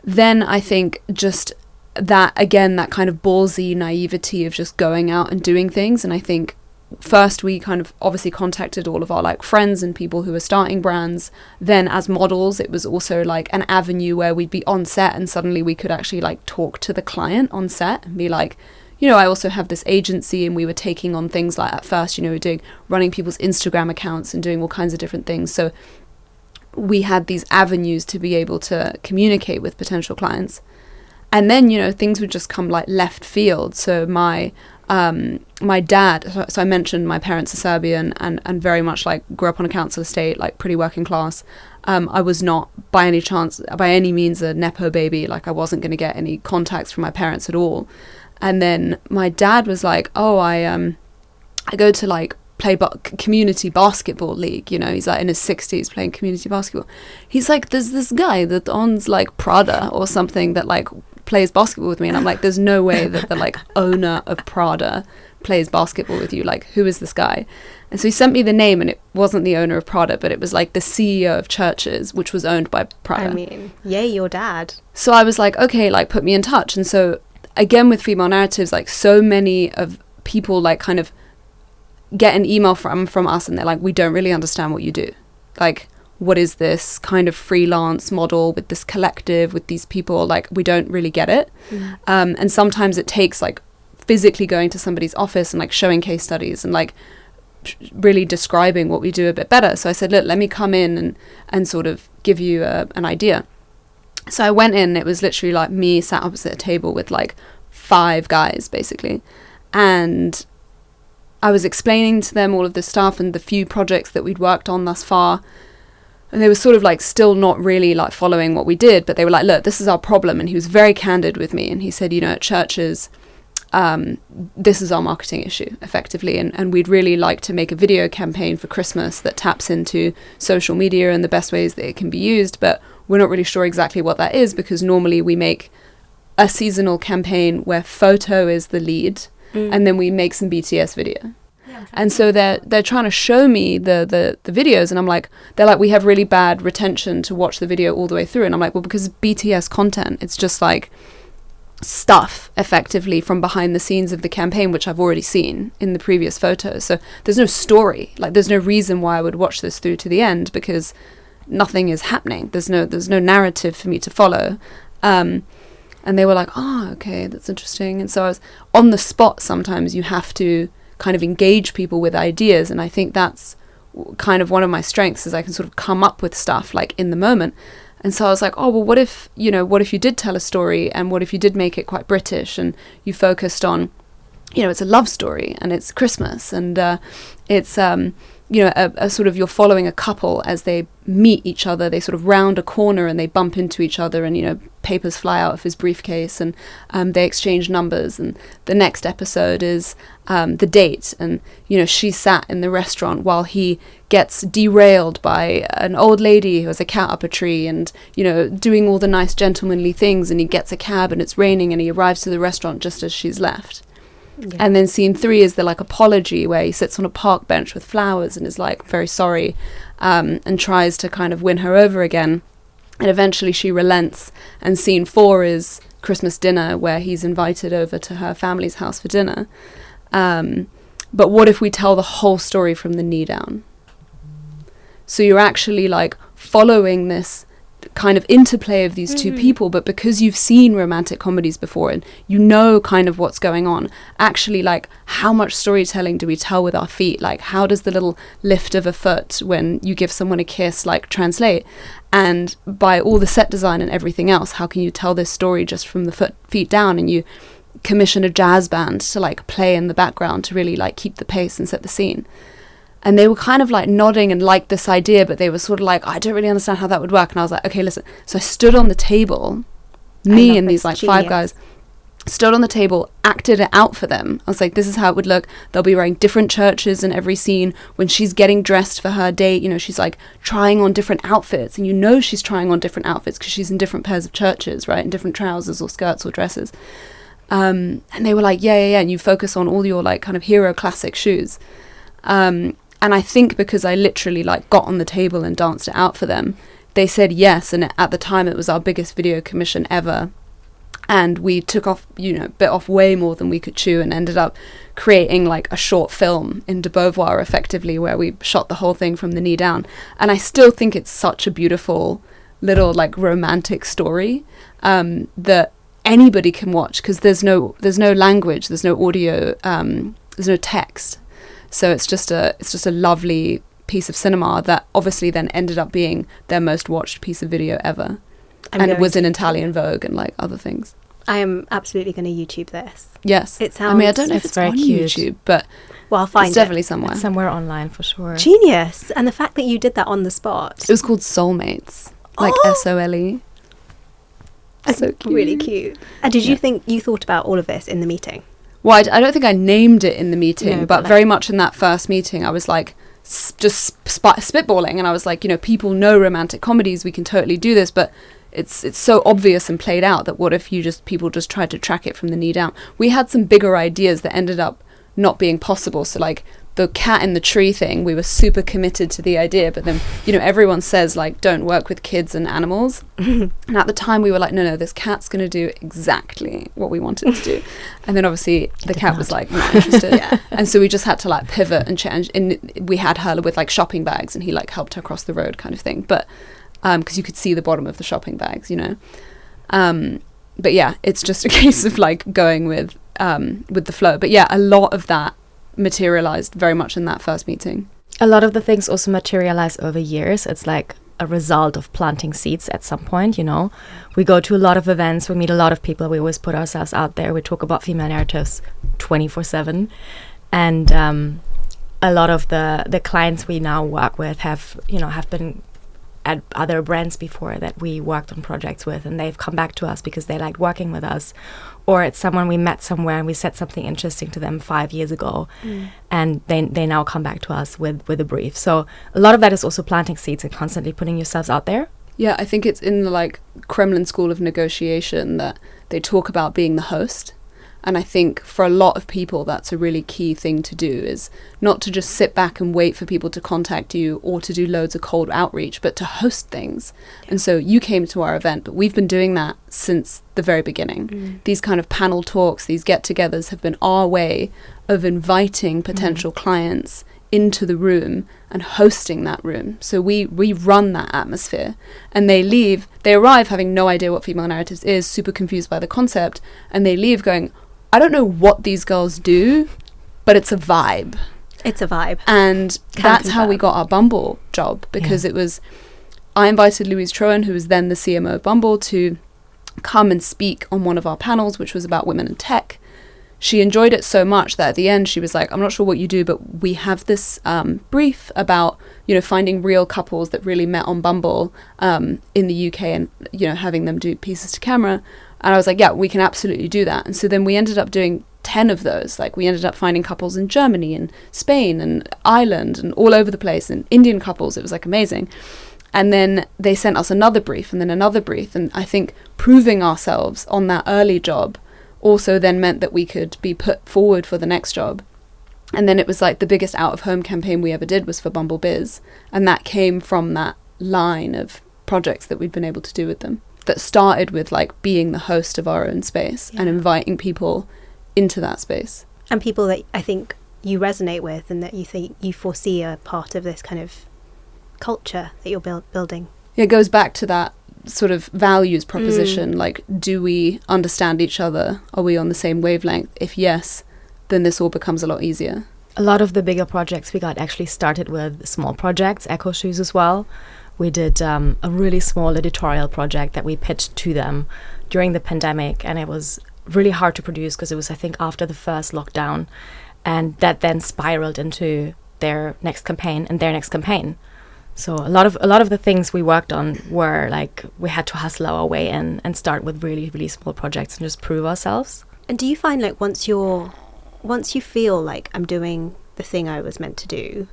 [SPEAKER 3] then I think just that, again, that kind of ballsy naivety of just going out and doing things. And I think first we kind of obviously contacted all of our like friends and people who were starting brands. Then as models, it was also like an avenue where we'd be on set and suddenly we could actually like talk to the client on set and be like, you know, I also have this agency, and we were taking on things like, at first, you know, we're running people's Instagram accounts and doing all kinds of different things. So we had these avenues to be able to communicate with potential clients. And then, you know, things would just come like left field. So my dad, so I mentioned my parents are Serbian and very much like grew up on a council estate, like pretty working class. I was not by any means a Nepo baby. Like I wasn't going to get any contacts from my parents at all. And then my dad was like, oh, I go to like play community basketball league, you know, he's like in his 60s playing community basketball. He's like, there's this guy that owns like Prada or something that like plays basketball with me. And I'm like, there's no way that the like owner of Prada plays basketball with you. Like, who is this guy? And so he sent me the name, and it wasn't the owner of Prada, but it was like the CEO of Churches, which was owned by Prada.
[SPEAKER 1] I mean, yay, your dad.
[SPEAKER 3] So I was like, okay, like put me in touch. And so again, with female narratives, like so many of people like kind of get an email from us and they're like, we don't really understand what you do. Like, what is this kind of freelance model with this collective, with these people? Like, we don't really get it. And sometimes it takes like physically going to somebody's office and like showing case studies and like really describing what we do a bit better. So I said, look, let me come in and sort of give you an idea. So I went in, it was literally like me sat opposite a table with like 5 guys basically. And I was explaining to them all of this stuff and the few projects that we'd worked on thus far. And they were sort of like still not really like following what we did, but they were like, look, this is our problem. And he was very candid with me. And he said, you know, at Churches, this is our marketing issue effectively. And we'd really like to make a video campaign for Christmas that taps into social media and the best ways that it can be used. But we're not really sure exactly what that is, because normally we make a seasonal campaign where photo is the lead. And then we make some BTS video. And so they're trying to show me the videos, and I'm like, they're like, we have really bad retention to watch the video all the way through. And I'm like, well, because BTS content, it's just like stuff effectively from behind the scenes of the campaign, which I've already seen in the previous photos. So there's no story, like there's no reason why I would watch this through to the end, because nothing is happening. There's no narrative for me to follow. And they were like, oh, okay, that's interesting. And so I was on the spot. Sometimes you have to kind of engage people with ideas. And I think that's kind of one of my strengths, is I can sort of come up with stuff like in the moment. And so I was like, oh, well, what if you did tell a story, and what if you did make it quite British, and you focused on, you know, it's a love story and it's Christmas, and it's, you know, a sort of, you're following a couple as they meet each other. They sort of round a corner and they bump into each other, and, you know, papers fly out of his briefcase, and they exchange numbers. And the next episode is the date, and, you know, she sat in the restaurant while he gets derailed by an old lady who has a cat up a tree, and, you know, doing all the nice gentlemanly things, and he gets a cab and it's raining, and he arrives to the restaurant just as she's left. Yeah. And then scene 3 is the like apology, where he sits on a park bench with flowers and is like very sorry, and tries to kind of win her over again. And eventually she relents. And scene 4 is Christmas dinner, where he's invited over to her family's house for dinner. But what if we tell the whole story from the knee down? So you're actually like following this kind of interplay of these two people, but because you've seen romantic comedies before and you know kind of what's going on, actually, like, how much storytelling do we tell with our feet? Like, how does the little lift of a foot when you give someone a kiss like translate? And by all the set design and everything else, how can you tell this story just from the feet down? And you commission a jazz band to like play in the background to really like keep the pace and set the scene. And they were kind of like nodding and liked this idea, but they were sort of like, I don't really understand how that would work. And I was like, okay, listen. So I stood on the table Me and these like 5 guys stood on the table, acted it out for them. I was like, this is how it would look. They'll be wearing different churches in every scene. When she's getting dressed for her date, you know, she's like trying on different outfits, and you know she's trying on different outfits because she's in different pairs of churches, right, in different trousers or skirts or dresses. And they were like, yeah, and you focus on all your like kind of hero classic shoes. And I think because I literally like got on the table and danced it out for them, they said yes, and at the time it was our biggest video commission ever. And we took off, you know, bit off way more than we could chew, and ended up creating like a short film in de Beauvoir effectively, where we shot the whole thing from the knee down. And I still think it's such a beautiful little like romantic story that anybody can watch, because there's no language, there's no audio, there's no text. So it's just a lovely piece of cinema that obviously then ended up being their most watched piece of video ever. And it was in Italian Vogue and like other things.
[SPEAKER 1] I am absolutely going to YouTube this.
[SPEAKER 3] Yes.
[SPEAKER 1] It sounds...
[SPEAKER 3] I mean, I don't know if it's
[SPEAKER 2] very
[SPEAKER 3] on
[SPEAKER 2] cute.
[SPEAKER 3] YouTube, but
[SPEAKER 1] well, I'll find
[SPEAKER 3] it's definitely somewhere.
[SPEAKER 2] It's somewhere online for sure.
[SPEAKER 1] Genius. And the fact that you did that on the spot.
[SPEAKER 3] It was called Soulmates, like SOLE. So cute.
[SPEAKER 1] Really cute. And did you think you thought about all of this in the meeting?
[SPEAKER 3] Well, I don't think I named it in the meeting,
[SPEAKER 1] No,
[SPEAKER 3] but
[SPEAKER 1] like,
[SPEAKER 3] very much in that first meeting, I was like just spitballing, and I was like, you know, people know romantic comedies, we can totally do this, but it's so obvious and played out that what if people just tried to track it from the knee down? We had some bigger ideas that ended up not being possible. So like the cat in the tree thing, we were super committed to the idea, but then, you know, everyone says like don't work with kids and animals. And at the time we were like, no, this cat's going to do exactly what we wanted to do. And then obviously the cat was like not interested. And so we just had to like pivot and change. And we had her with like shopping bags, and he like helped her cross the road kind of thing. But because you could see the bottom of the shopping bags, you know. But yeah, it's just a case of like going with the flow. But yeah, a lot of that materialized very much in that first meeting.
[SPEAKER 2] A lot of the things also materialize over years. It's like a result of planting seeds at some point, you know. We go to a lot of events, we meet a lot of people, we always put ourselves out there, we talk about female narratives 24/7. And a lot of the clients we now work with have been at other brands before that we worked on projects with, and they've come back to us because they liked working with us, or it's someone we met somewhere and we said something interesting to them 5 years ago, and they now come back to us with a brief. So a lot of that is also planting seeds and constantly putting yourselves out there.
[SPEAKER 3] Yeah, I think it's in the like Kremlin school of negotiation that they talk about being the host. And I think for a lot of people, that's a really key thing to do, is not to just sit back and wait for people to contact you or to do loads of cold outreach, but to host things. Yeah. And so you came to our event, but we've been doing that since the very beginning. These kind of panel talks, these get-togethers have been our way of inviting potential clients into the room and hosting that room. So we run that atmosphere, and they arrive having no idea what female narratives is, super confused by the concept, and they leave going, I don't know what these girls do, but it's a vibe.
[SPEAKER 1] It's a vibe.
[SPEAKER 3] And that's how we got our Bumble job, because I invited Louise Troen, who was then the CMO of Bumble, to come and speak on one of our panels, which was about women in tech. She enjoyed it so much that at the end she was like, I'm not sure what you do, but we have this brief about, you know, finding real couples that really met on Bumble in the UK, and, you know, having them do pieces to camera. And I was like, yeah, we can absolutely do that. And so then we ended up doing 10 of those. Like, we ended up finding couples in Germany and Spain and Ireland and all over the place, and Indian couples. It was like amazing. And then they sent us another brief and then another brief. And I think proving ourselves on that early job also then meant that we could be put forward for the next job. And then it was like the biggest out-of-home campaign we ever did was for Bumble Biz. And that came from that line of projects that we'd been able to do with them, that started with like being the host of our own space and inviting people into that space. And
[SPEAKER 1] people that I think you resonate with, and that you think you foresee a part of this kind of culture that you're building.
[SPEAKER 3] It goes back to that sort of values proposition. Like, do we understand each other? Are we on the same wavelength? If yes, then this all becomes a lot easier.
[SPEAKER 2] A lot of the bigger projects we got actually started with small projects, Echo Shoes as well. We did a really small editorial project that we pitched to them during the pandemic, and it was really hard to produce because it was, I think, after the first lockdown, and that then spiraled into their next campaign and their next campaign. So a lot of the things we worked on were like we had to hustle our way in and start with really, really small projects and just prove ourselves.
[SPEAKER 1] And do you find like once you feel like I'm doing the thing I was meant to do,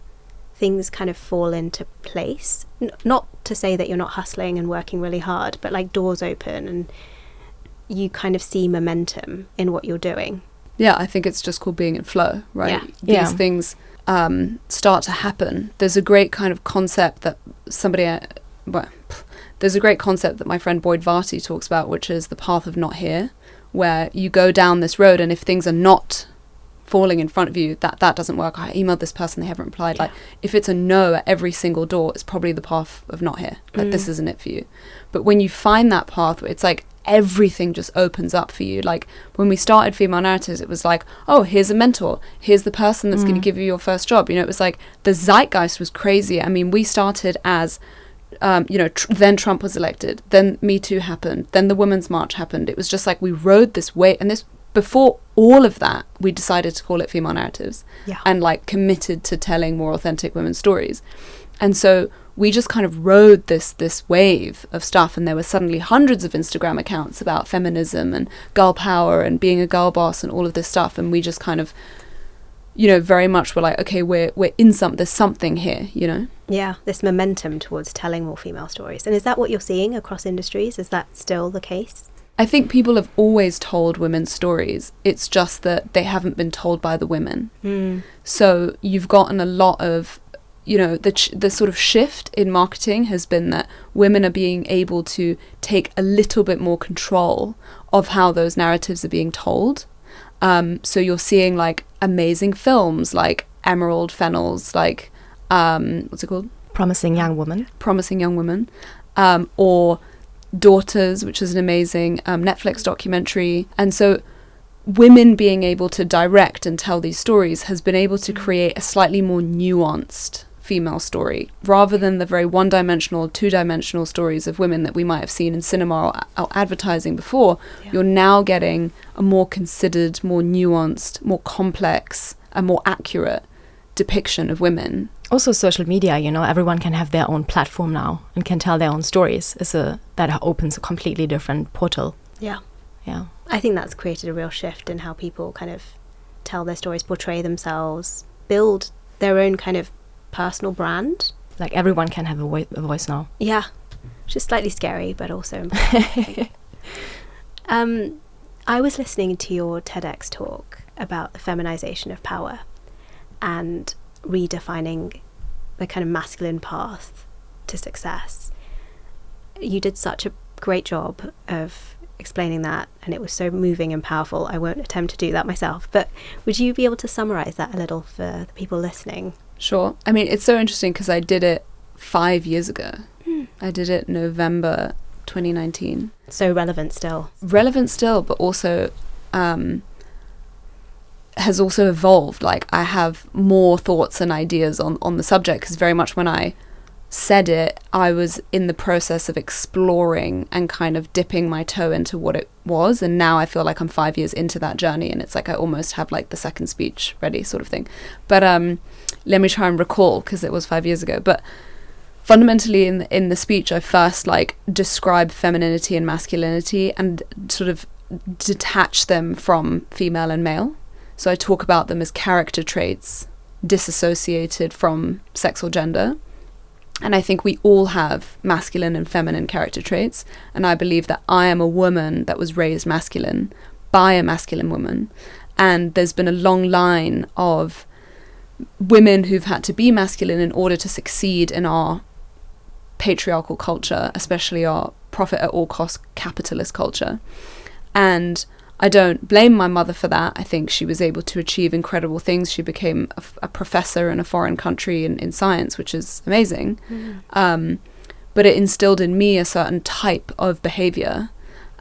[SPEAKER 1] things kind of fall into place? Not to say that you're not hustling and working really hard, but like doors open and you kind of see momentum in what you're doing.
[SPEAKER 3] Yeah, I think it's just called being in flow, right?
[SPEAKER 1] Yeah.
[SPEAKER 3] These things start to happen. There's a great kind of concept that there's a great concept that my friend Boyd Varty talks about, which is the path of not here, where you go down this road and if things are not falling in front of you, that doesn't work. I emailed this person, they haven't replied. Like if it's a no at every single door, it's probably the path of not here. Like this isn't it for you. But when you find that path, it's like everything just opens up for you. Like when we started Female Narratives, it was like, oh, here's a mentor, here's the person that's going to give you your first job. You know, it was like the zeitgeist was crazy. I mean, we started as then Trump was elected, then Me Too happened, then the Women's March happened. It was just like we rode this wave, and this before all of that we decided to call it Female Narratives, and like committed to telling more authentic women's stories. And so we just kind of rode this wave of stuff, and there were suddenly hundreds of Instagram accounts about feminism and girl power and being a girl boss and all of this stuff, and we just kind of, you know, very much were like, okay, we're in something, there's something here, you know?
[SPEAKER 1] Yeah, this momentum towards telling more female stories. And is that what you're seeing across industries? Is that still the case?
[SPEAKER 3] I think people have always told women's stories. It's just that they haven't been told by the women. So you've gotten a lot of, you know, the sort of shift in marketing has been that women are being able to take a little bit more control of how those narratives are being told. So you're seeing like amazing films like Emerald Fennell's, like, what's it called?
[SPEAKER 2] Promising Young Woman.
[SPEAKER 3] Or Daughters, which is an amazing Netflix documentary. And so women being able to direct and tell these stories has been able to create a slightly more nuanced female story, rather than the very one-dimensional, two-dimensional stories of women that we might have seen in cinema or advertising before. You're now getting a more considered, more nuanced, more complex, and more accurate depiction of women.
[SPEAKER 2] Also social media, you know, everyone can have their own platform now and can tell their own stories. That opens a completely different portal.
[SPEAKER 1] Yeah.
[SPEAKER 2] I
[SPEAKER 1] think that's created a real shift in how people kind of tell their stories, portray themselves, build their own kind of personal brand.
[SPEAKER 2] Like everyone can have a voice now.
[SPEAKER 1] Yeah, which is slightly scary, but also I was listening to your TEDx talk about the feminization of power and redefining the kind of masculine path to success. You did such a great job of explaining that, and it was so moving and powerful. I won't attempt to do that myself, but would you be able to summarize that a little for the people listening?
[SPEAKER 3] Sure. I mean, it's so interesting because I did it 5 years ago. I did it November 2019.
[SPEAKER 1] So relevant still,
[SPEAKER 3] but also has also evolved. Like I have more thoughts and ideas on the subject, because very much when I said it, I was in the process of exploring and kind of dipping my toe into what it was, and now I feel like I'm 5 years into that journey, and it's like I almost have like the second speech ready, sort of thing. But let me try and recall, because it was 5 years ago. But fundamentally in the speech, I first like describe femininity and masculinity and sort of detach them from female and male. So I talk about them as character traits disassociated from sex or gender. And I think we all have masculine and feminine character traits. And I believe that I am a woman that was raised masculine by a masculine woman. And there's been a long line of women who've had to be masculine in order to succeed in our patriarchal culture, especially our profit at all cost capitalist culture. And I don't blame my mother for that. I think she was able to achieve incredible things. She became a professor in a foreign country in science, which is amazing. But it instilled in me a certain type of behavior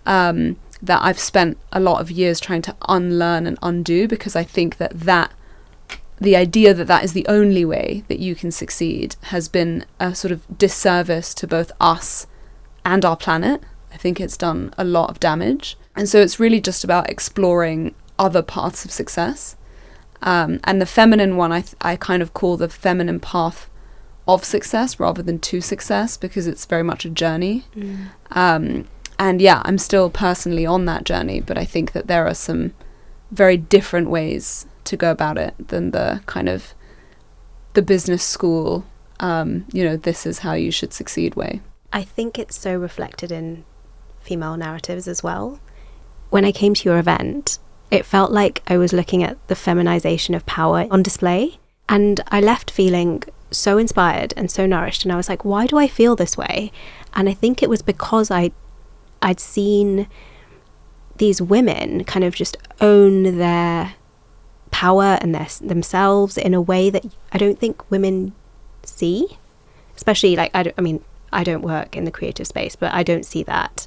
[SPEAKER 3] that I've spent a lot of years trying to unlearn and undo, because I think that the idea that is the only way that you can succeed has been a sort of disservice to both us and our planet. I think it's done a lot of damage. And so it's really just about exploring other paths of success. And the feminine one, I kind of call the feminine path of success rather than to success, because it's very much a journey. And yeah, I'm still personally on that journey, but I think that there are some very different ways to go about it than the kind of the business school, this is how you should succeed way.
[SPEAKER 1] I think it's so reflected in female narratives as well. When I came to your event, it felt like I was looking at the feminization of power on display, and I left feeling so inspired and so nourished, and I was like, why do I feel this way? And I think it was because I'd seen these women kind of just own their power and themselves in a way that I don't think women see, especially like I don't work in the creative space, but I don't see that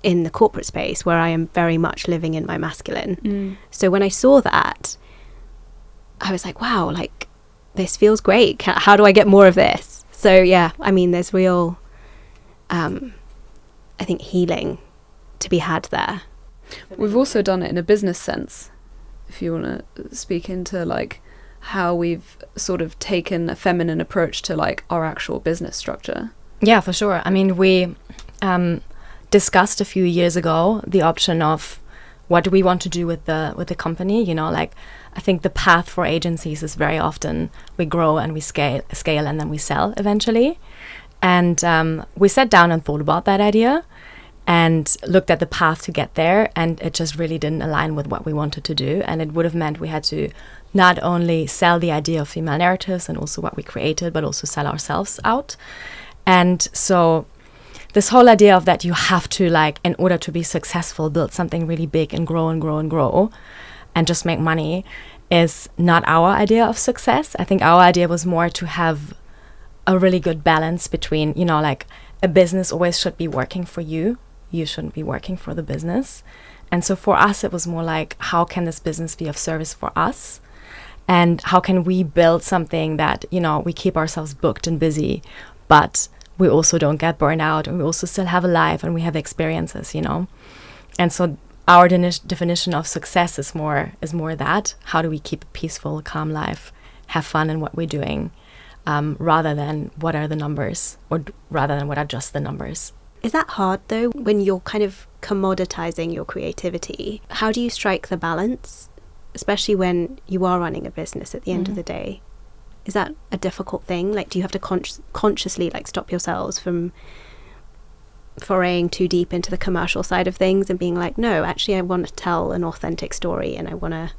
[SPEAKER 1] in the corporate space where I am very much living in my masculine. So when I saw that, I was like, wow, like this feels great. How do I get more of this? So yeah, I mean, there's real I think healing to be had there.
[SPEAKER 3] We've also done it in a business sense, if you want to speak into like how we've sort of taken a feminine approach to like our actual business structure.
[SPEAKER 2] Yeah, for sure. I mean, we discussed a few years ago the option of what do we want to do with the company. Like I think the path for agencies is very often we grow and we scale and then we sell eventually. And we sat down and thought about that idea and looked at the path to get there, and it just really didn't align with what we wanted to do. And it would have meant we had to not only sell the idea of female narratives and also what we created, but also sell ourselves out. And so this whole idea of that you have to, like, in order to be successful, build something really big and grow and grow and grow and just make money is not our idea of success. I think our idea was more to have a really good balance between, like a business always should be working for you. You shouldn't be working for the business. And so for us, it was more like, how can this business be of service for us? And how can we build something that, we keep ourselves booked and busy, but we also don't get burned out, and we also still have a life and we have experiences, And so our definition of success is more that, how do we keep a peaceful, calm life, have fun in what we're doing, rather than what are the numbers, or rather than what are just the numbers.
[SPEAKER 1] Is that hard though, when you're kind of commoditizing your creativity? How do you strike the balance, especially when you are running a business at the end of the day? Is that a difficult thing? Like, do you have to consciously like stop yourselves from foraying too deep into the commercial side of things and being like, no, actually I want to tell an authentic story and I want to,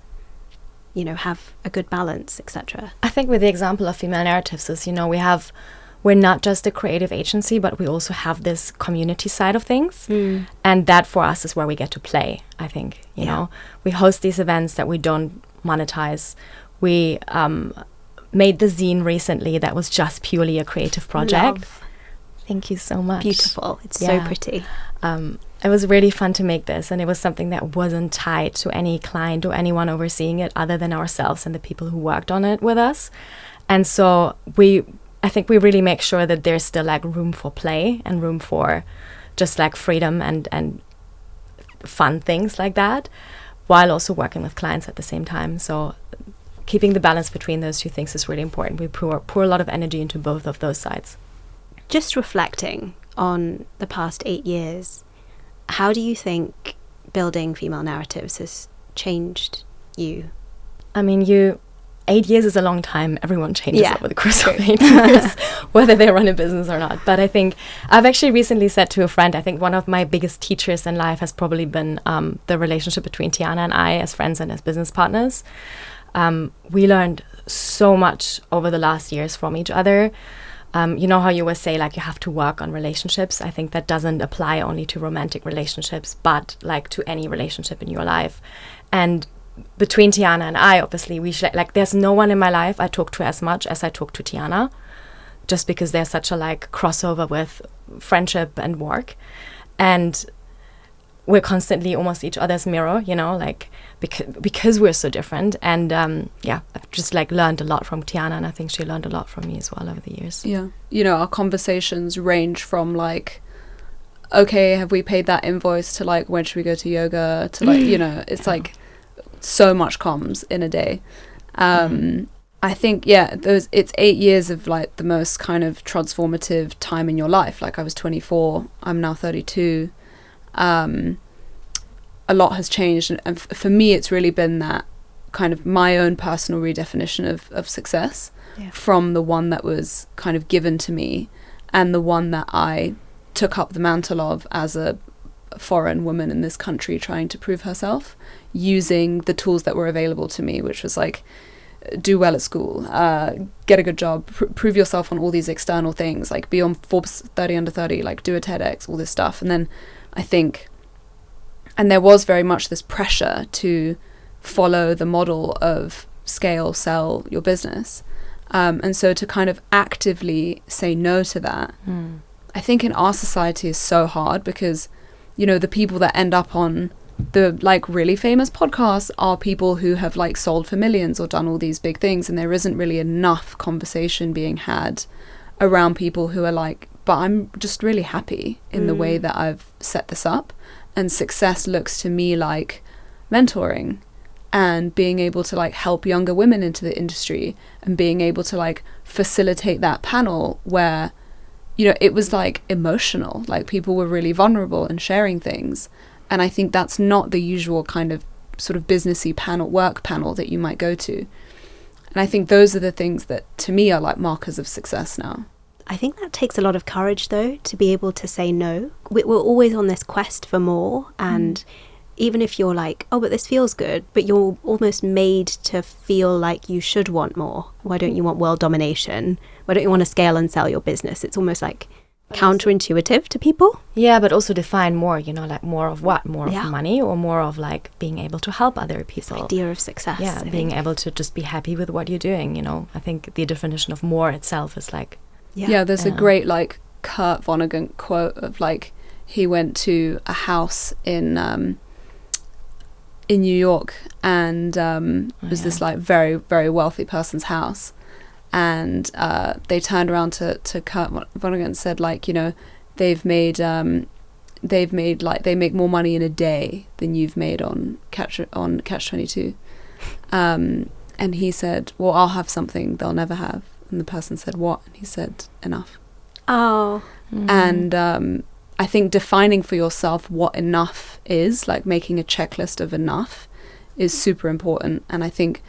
[SPEAKER 1] have a good balance, etc.?
[SPEAKER 2] I think with the example of female narratives is, we're not just a creative agency, but we also have this community side of things. And that for us is where we get to play, I think. You know, we host these events that we don't monetize. We made the zine recently that was just purely a creative project.
[SPEAKER 1] Love.
[SPEAKER 2] Thank you so much.
[SPEAKER 1] Beautiful. It's so pretty.
[SPEAKER 2] It was really fun to make this, and it was something that wasn't tied to any client or anyone overseeing it other than ourselves and the people who worked on it with us. And so I think we really make sure that there's still like room for play and room for just like freedom and fun things like that, while also working with clients at the same time. So keeping the balance between those two things is really important. We pour a lot of energy into both of those sides.
[SPEAKER 1] Just reflecting on the past 8 years, how do you think building female narratives has changed you?
[SPEAKER 2] I mean, 8 years is a long time. Everyone changes over the course of 8 years, whether they run a business or not. But I think I've actually recently said to a friend, I think one of my biggest teachers in life has probably been the relationship between Tijana and I as friends and as business partners. We learned so much over the last years from each other. You know how you always say, like, you have to work on relationships? I think that doesn't apply only to romantic relationships, but like to any relationship in your life. And between Tijana and I, obviously, there's no one in my life I talk to as much as I talk to Tijana, just because there's such a like crossover with friendship and work. And we're constantly almost each other's mirror, like because we're so different. And I've just like learned a lot from Tijana, and I think she learned a lot from me as well over the years. Yeah.
[SPEAKER 3] Our conversations range from like, okay, have we paid that invoice, to like, when should we go to yoga, to like, it's like so much comms in a day. I think, yeah, it's 8 years of like the most kind of transformative time in your life. Like I was 24, I'm now 32. A lot has changed, and for me it's really been that kind of my own personal redefinition of success, from the one that was kind of given to me and the one that I took up the mantle of as a foreign woman in this country trying to prove herself, using the tools that were available to me, which was like do well at school, get a good job, prove yourself on all these external things, like be on Forbes 30 under 30, like do a TEDx, all this stuff. And then I think, and there was very much this pressure to follow the model of scale, sell your business. And so to kind of actively say no to that, I think in our society is so hard, because, you know, the people that end up on the like really famous podcasts are people who have like sold for millions or done all these big things, and there isn't really enough conversation being had around people who are like, but I'm just really happy in the way that I've set this up. And success looks to me like mentoring and being able to like help younger women into the industry, and being able to like facilitate that panel where, you know, it was like emotional, like people were really vulnerable and sharing things. And I think that's not the usual kind of sort of businessy work panel that you might go to. And I think those are the things that to me are like markers of success now.
[SPEAKER 1] I think that takes a lot of courage, though, to be able to say no. We're always on this quest for more. And even if you're like, oh, but this feels good, but you're almost made to feel like you should want more. Why don't you want world domination? Why don't you want to scale and sell your business? It's almost like counterintuitive to people.
[SPEAKER 2] Yeah, but also define more, you know, like more of what? More of money, or more of like being able to help other people?
[SPEAKER 1] This idea of success.
[SPEAKER 2] Yeah, being able to just be happy with what you're doing, you know. I think the definition of more itself is like...
[SPEAKER 3] Yeah, there's a great like Kurt Vonnegut quote of like, he went to a house in New York, and it was this like very, very wealthy person's house. And they turned around to Kurt Vonnegut and said, like, you know, they make more money in a day than you've made on Catch-22. And he said, well, I'll have something they'll never have. And the person said, what? And he said, enough.
[SPEAKER 1] Oh.
[SPEAKER 3] And I think defining for yourself what enough is, like making a checklist of enough, is super important. And I think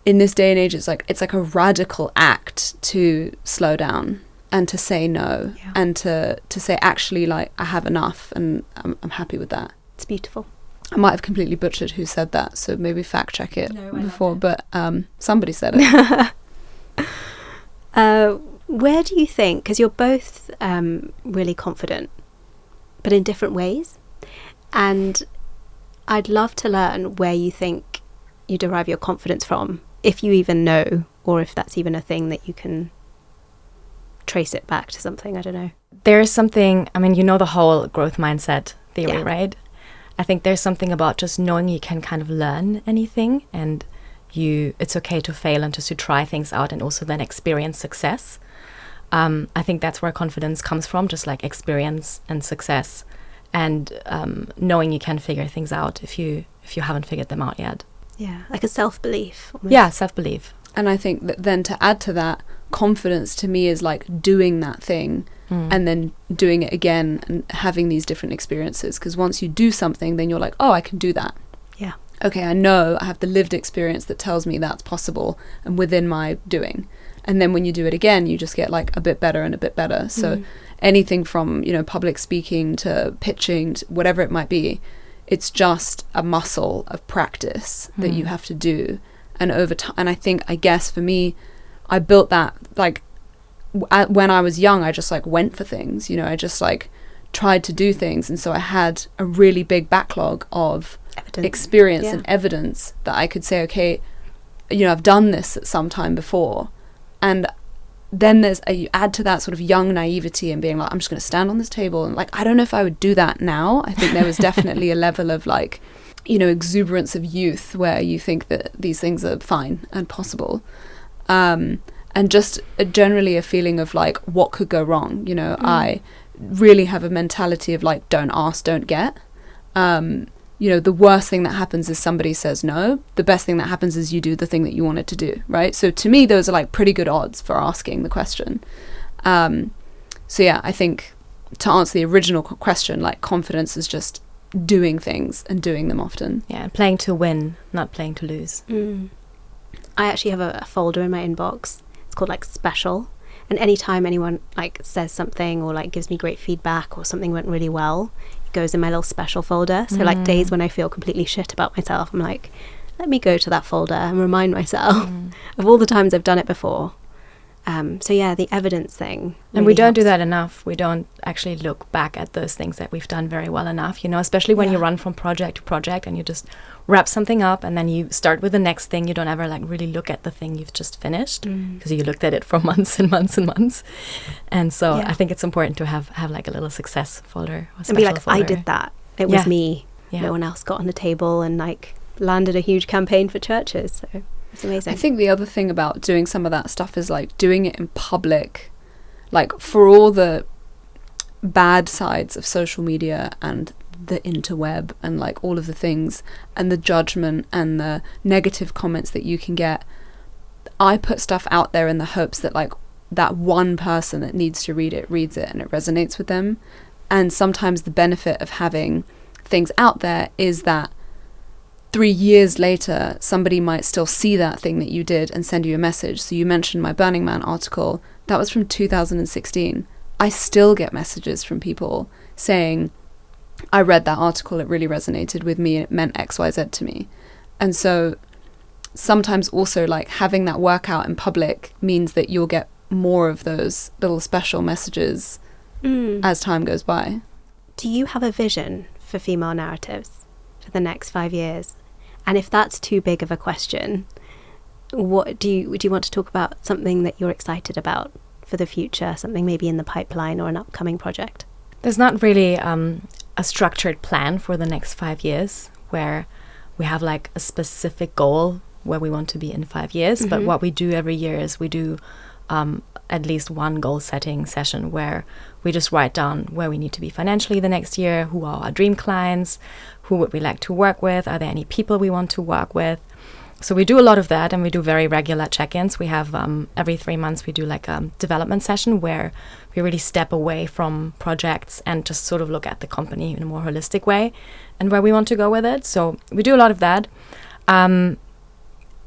[SPEAKER 3] in this day and age, it's like a radical act to slow down and to say no, and to say, actually, like, I have enough and I'm happy with that.
[SPEAKER 1] It's beautiful.
[SPEAKER 3] I might have completely butchered who said that, so maybe fact check it before, but somebody said it.
[SPEAKER 1] Where do you think, because you're both really confident, but in different ways, and I'd love to learn where you think you derive your confidence from, if you even know, or if that's even a thing that you can trace it back to something, I don't know.
[SPEAKER 2] There is something, I mean, you know the whole growth mindset theory, right? I think there's something about just knowing you can kind of learn anything, and it's okay to fail and just to try things out and also then experience success. I think that's where confidence comes from, just like experience and success, and knowing you can figure things out if you haven't figured them out yet.
[SPEAKER 1] Yeah, like a self-belief. Almost.
[SPEAKER 2] Yeah, self-belief.
[SPEAKER 3] And I think that then to add to that, confidence to me is like doing that thing and then doing it again and having these different experiences. Because once you do something, then you're like, oh, I can do that.
[SPEAKER 1] Yeah.
[SPEAKER 3] Okay, I know I have the lived experience that tells me that's possible and within my doing. And then when you do it again, you just get like a bit better and a bit better. So anything from, you know, public speaking to pitching to whatever it might be, it's just a muscle of practice that you have to do. And over time, and I guess for me, I built that like when I was young, I just like went for things, you know, I just like tried to do things. And so I had a really big backlog of experience and evidence that I could say, okay, you know, I've done this at some time before. And then you add to that sort of young naivety and being like, I'm just going to stand on this table. And like, I don't know if I would do that now. I think there was definitely a level of like, you know, exuberance of youth where you think that these things are fine and possible. And just generally a feeling of like, what could go wrong? You know, I really have a mentality of like, don't ask, don't get. You you know, the worst thing that happens is somebody says no. The best thing that happens is you do the thing that you wanted to do, right? So to me, those are like pretty good odds for asking the question. So yeah, I think to answer the original question, like confidence is just doing things and doing them often.
[SPEAKER 2] Yeah, playing to win, not playing to lose.
[SPEAKER 1] I actually have a folder in my inbox. It's called like special. And anytime anyone like says something or like gives me great feedback or something went really well, it goes in my little special folder. So like days when I feel completely shit about myself, I'm like, let me go to that folder and remind myself of all the times I've done it before. So yeah, the evidence thing.
[SPEAKER 2] And we don't do that enough. We don't actually look back at those things that we've done very well enough, you know, especially when you run from project to project and you just wrap something up and then you start with the next thing. You don't ever like really look at the thing you've just finished because you looked at it for months and months and months. And so I think it's important to have like a little success folder.
[SPEAKER 1] And be like,
[SPEAKER 2] folder.
[SPEAKER 1] I did that. It was me. Yeah. No one else got on the table and like landed a huge campaign for churches. So it's amazing.
[SPEAKER 3] I think the other thing about doing some of that stuff is like doing it in public, like for all the bad sides of social media and the interweb and like all of the things and the judgment and the negative comments that you can get. I put stuff out there in the hopes that like that one person that needs to read it reads it and it resonates with them. And sometimes the benefit of having things out there is that 3 years later, somebody might still see that thing that you did and send you a message. So you mentioned my Burning Man article. That was from 2016. I still get messages from people saying, I read that article, it really resonated with me, and it meant X, Y, Z to me. And so sometimes also like having that workout in public means that you'll get more of those little special messages as time goes by.
[SPEAKER 1] Do you have a vision for female narratives for the next 5 years? And if that's too big of a question, what do you want to talk about something that you're excited about for the future, something maybe in the pipeline or an upcoming project?
[SPEAKER 2] There's not really a structured plan for the next 5 years where we have like a specific goal where we want to be in 5 years. But what we do every year is we do at least one goal setting session where we just write down where we need to be financially the next year, who are our dream clients, who would we like to work with, are there any people we want to work with. So we do a lot of that, and we do very regular check-ins. We have every 3 months we do like a development session where we really step away from projects and just sort of look at the company in a more holistic way and where we want to go with it. So we do a lot of that.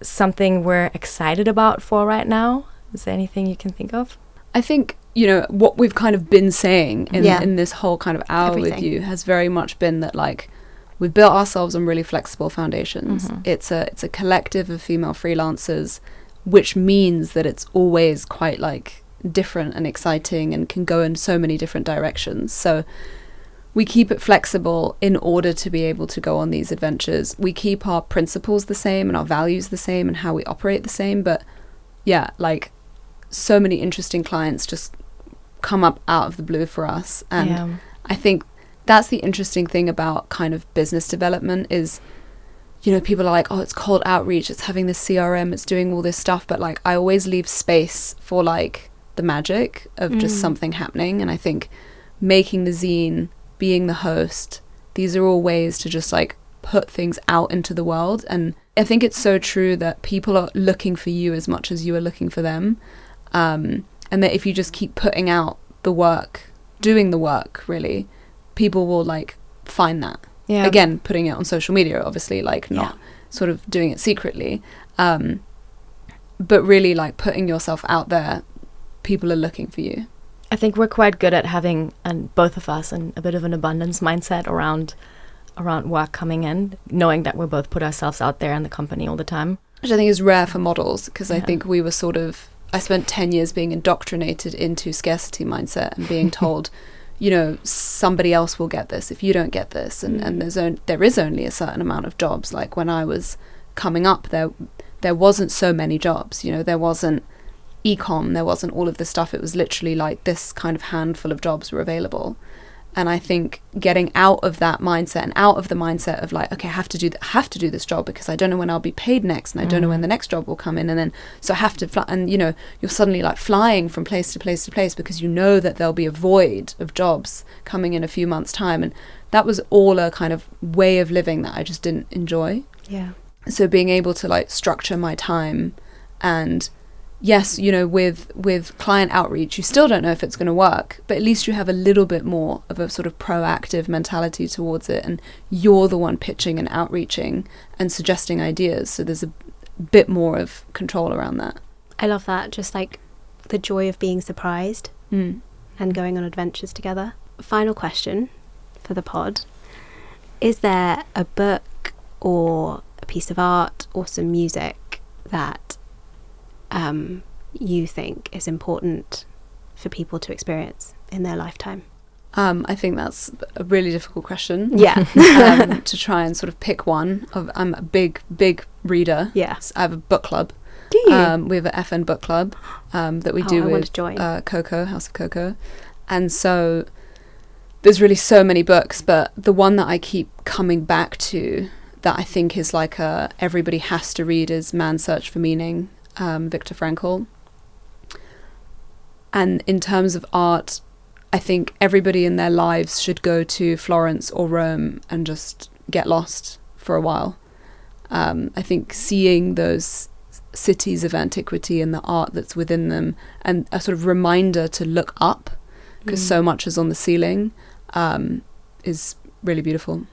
[SPEAKER 2] Something we're excited about for right now, is there anything you can think of?
[SPEAKER 3] I think, you know, what we've kind of been saying in this whole kind of hour with you has very much been that like we've built ourselves on really flexible foundations. It's a collective of female freelancers, which means that it's always quite like different and exciting and can go in so many different directions. So we keep it flexible in order to be able to go on these adventures. We keep our principles the same and our values the same and how we operate the same. But yeah, like so many interesting clients just come up out of the blue for us. And I think that's the interesting thing about kind of business development is, you know, people are like, oh, it's cold outreach, it's having this CRM, it's doing all this stuff. But like, I always leave space for like the magic of just something happening. And I think making the zine, being the host, these are all ways to just like put things out into the world. And I think it's so true that people are looking for you as much as you are looking for them. And that if you just keep putting out the work, doing the work, really, people will like find that. Again, putting it on social media, obviously, like not sort of doing it secretly, but really like putting yourself out there. People are looking for you.
[SPEAKER 2] I think we're quite good at having, and both of us, a bit of an abundance mindset around work coming in, knowing that we both put ourselves out there in the company all the time.
[SPEAKER 3] Which I think is rare for models, because I think we were sort of, I spent 10 years being indoctrinated into scarcity mindset and being told, you know, somebody else will get this if you don't get this. And there is only a certain amount of jobs. Like when I was coming up, there wasn't so many jobs, you know, there wasn't e-com, there wasn't all of this stuff. It was literally like this kind of handful of jobs were available. And I think getting out of that mindset and out of the mindset of like, okay, I have to do this job because I don't know when I'll be paid next, and I don't know when the next job will come in, and then so I have to fly, and you're suddenly like flying from place to place to place because you know that there'll be a void of jobs coming in a few months' time, and that was all a kind of way of living that I just didn't enjoy.
[SPEAKER 1] Yeah.
[SPEAKER 3] So being able to like structure my time, and yes, with client outreach, you still don't know if it's going to work, but at least you have a little bit more of a sort of proactive mentality towards it, and you're the one pitching and outreaching and suggesting ideas. So there's a bit more of control around that.
[SPEAKER 1] I love that. Just like the joy of being surprised and going on adventures together. Final question for the pod. Is there a book or a piece of art or some music that you think is important for people to experience in their lifetime?
[SPEAKER 3] I think that's a really difficult question.
[SPEAKER 1] Yeah.
[SPEAKER 3] To try and sort of pick one. I'm a big reader.
[SPEAKER 1] Yes.
[SPEAKER 3] I have a book club.
[SPEAKER 1] Do you?
[SPEAKER 3] We have an FN book club that we do with Coco, House of Coco. And so there's really so many books, but the one that I keep coming back to that I think is like everybody has to read is Man's Search for Meaning, Viktor Frankl. And in terms of art, I think everybody in their lives should go to Florence or Rome and just get lost for a while. I think seeing those cities of antiquity and the art that's within them, and a sort of reminder to look up, because so much is on the ceiling, is really beautiful.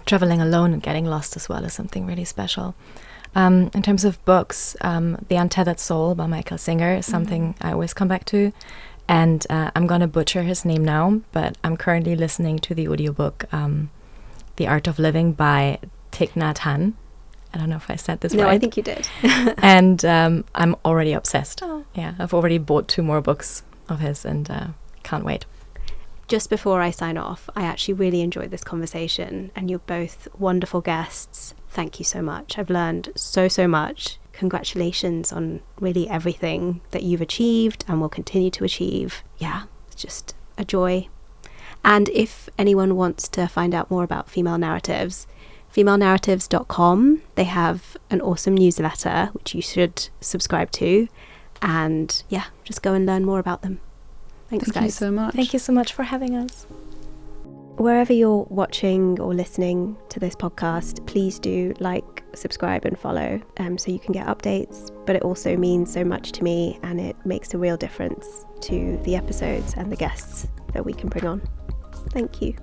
[SPEAKER 2] Traveling alone and getting lost as well is something really special. In terms of books, The Untethered Soul by Michael Singer is something I always come back to. And I'm going to butcher his name now, but I'm currently listening to the audiobook The Art of Living by Thich Nhat Hanh. I don't know if I said this right.
[SPEAKER 1] No, I think you did.
[SPEAKER 2] And I'm already obsessed.
[SPEAKER 1] Oh.
[SPEAKER 2] Yeah, I've already bought 2 more books of his and can't wait.
[SPEAKER 1] Just before I sign off, I actually really enjoyed this conversation, and you're both wonderful guests. Thank you so much. I've learned so much. Congratulations on really everything that you've achieved and will continue to achieve. Yeah, it's just a joy. And if anyone wants to find out more about female narratives, femalenarratives.com, they have an awesome newsletter which you should subscribe to, and yeah, just go and learn more about them. Thanks, guys.
[SPEAKER 3] Thank you so much.
[SPEAKER 2] Thank you so much for having us.
[SPEAKER 1] Wherever you're watching or listening to this podcast, please do like, subscribe and follow so you can get updates. But it also means so much to me, and it makes a real difference to the episodes and the guests that we can bring on. Thank you.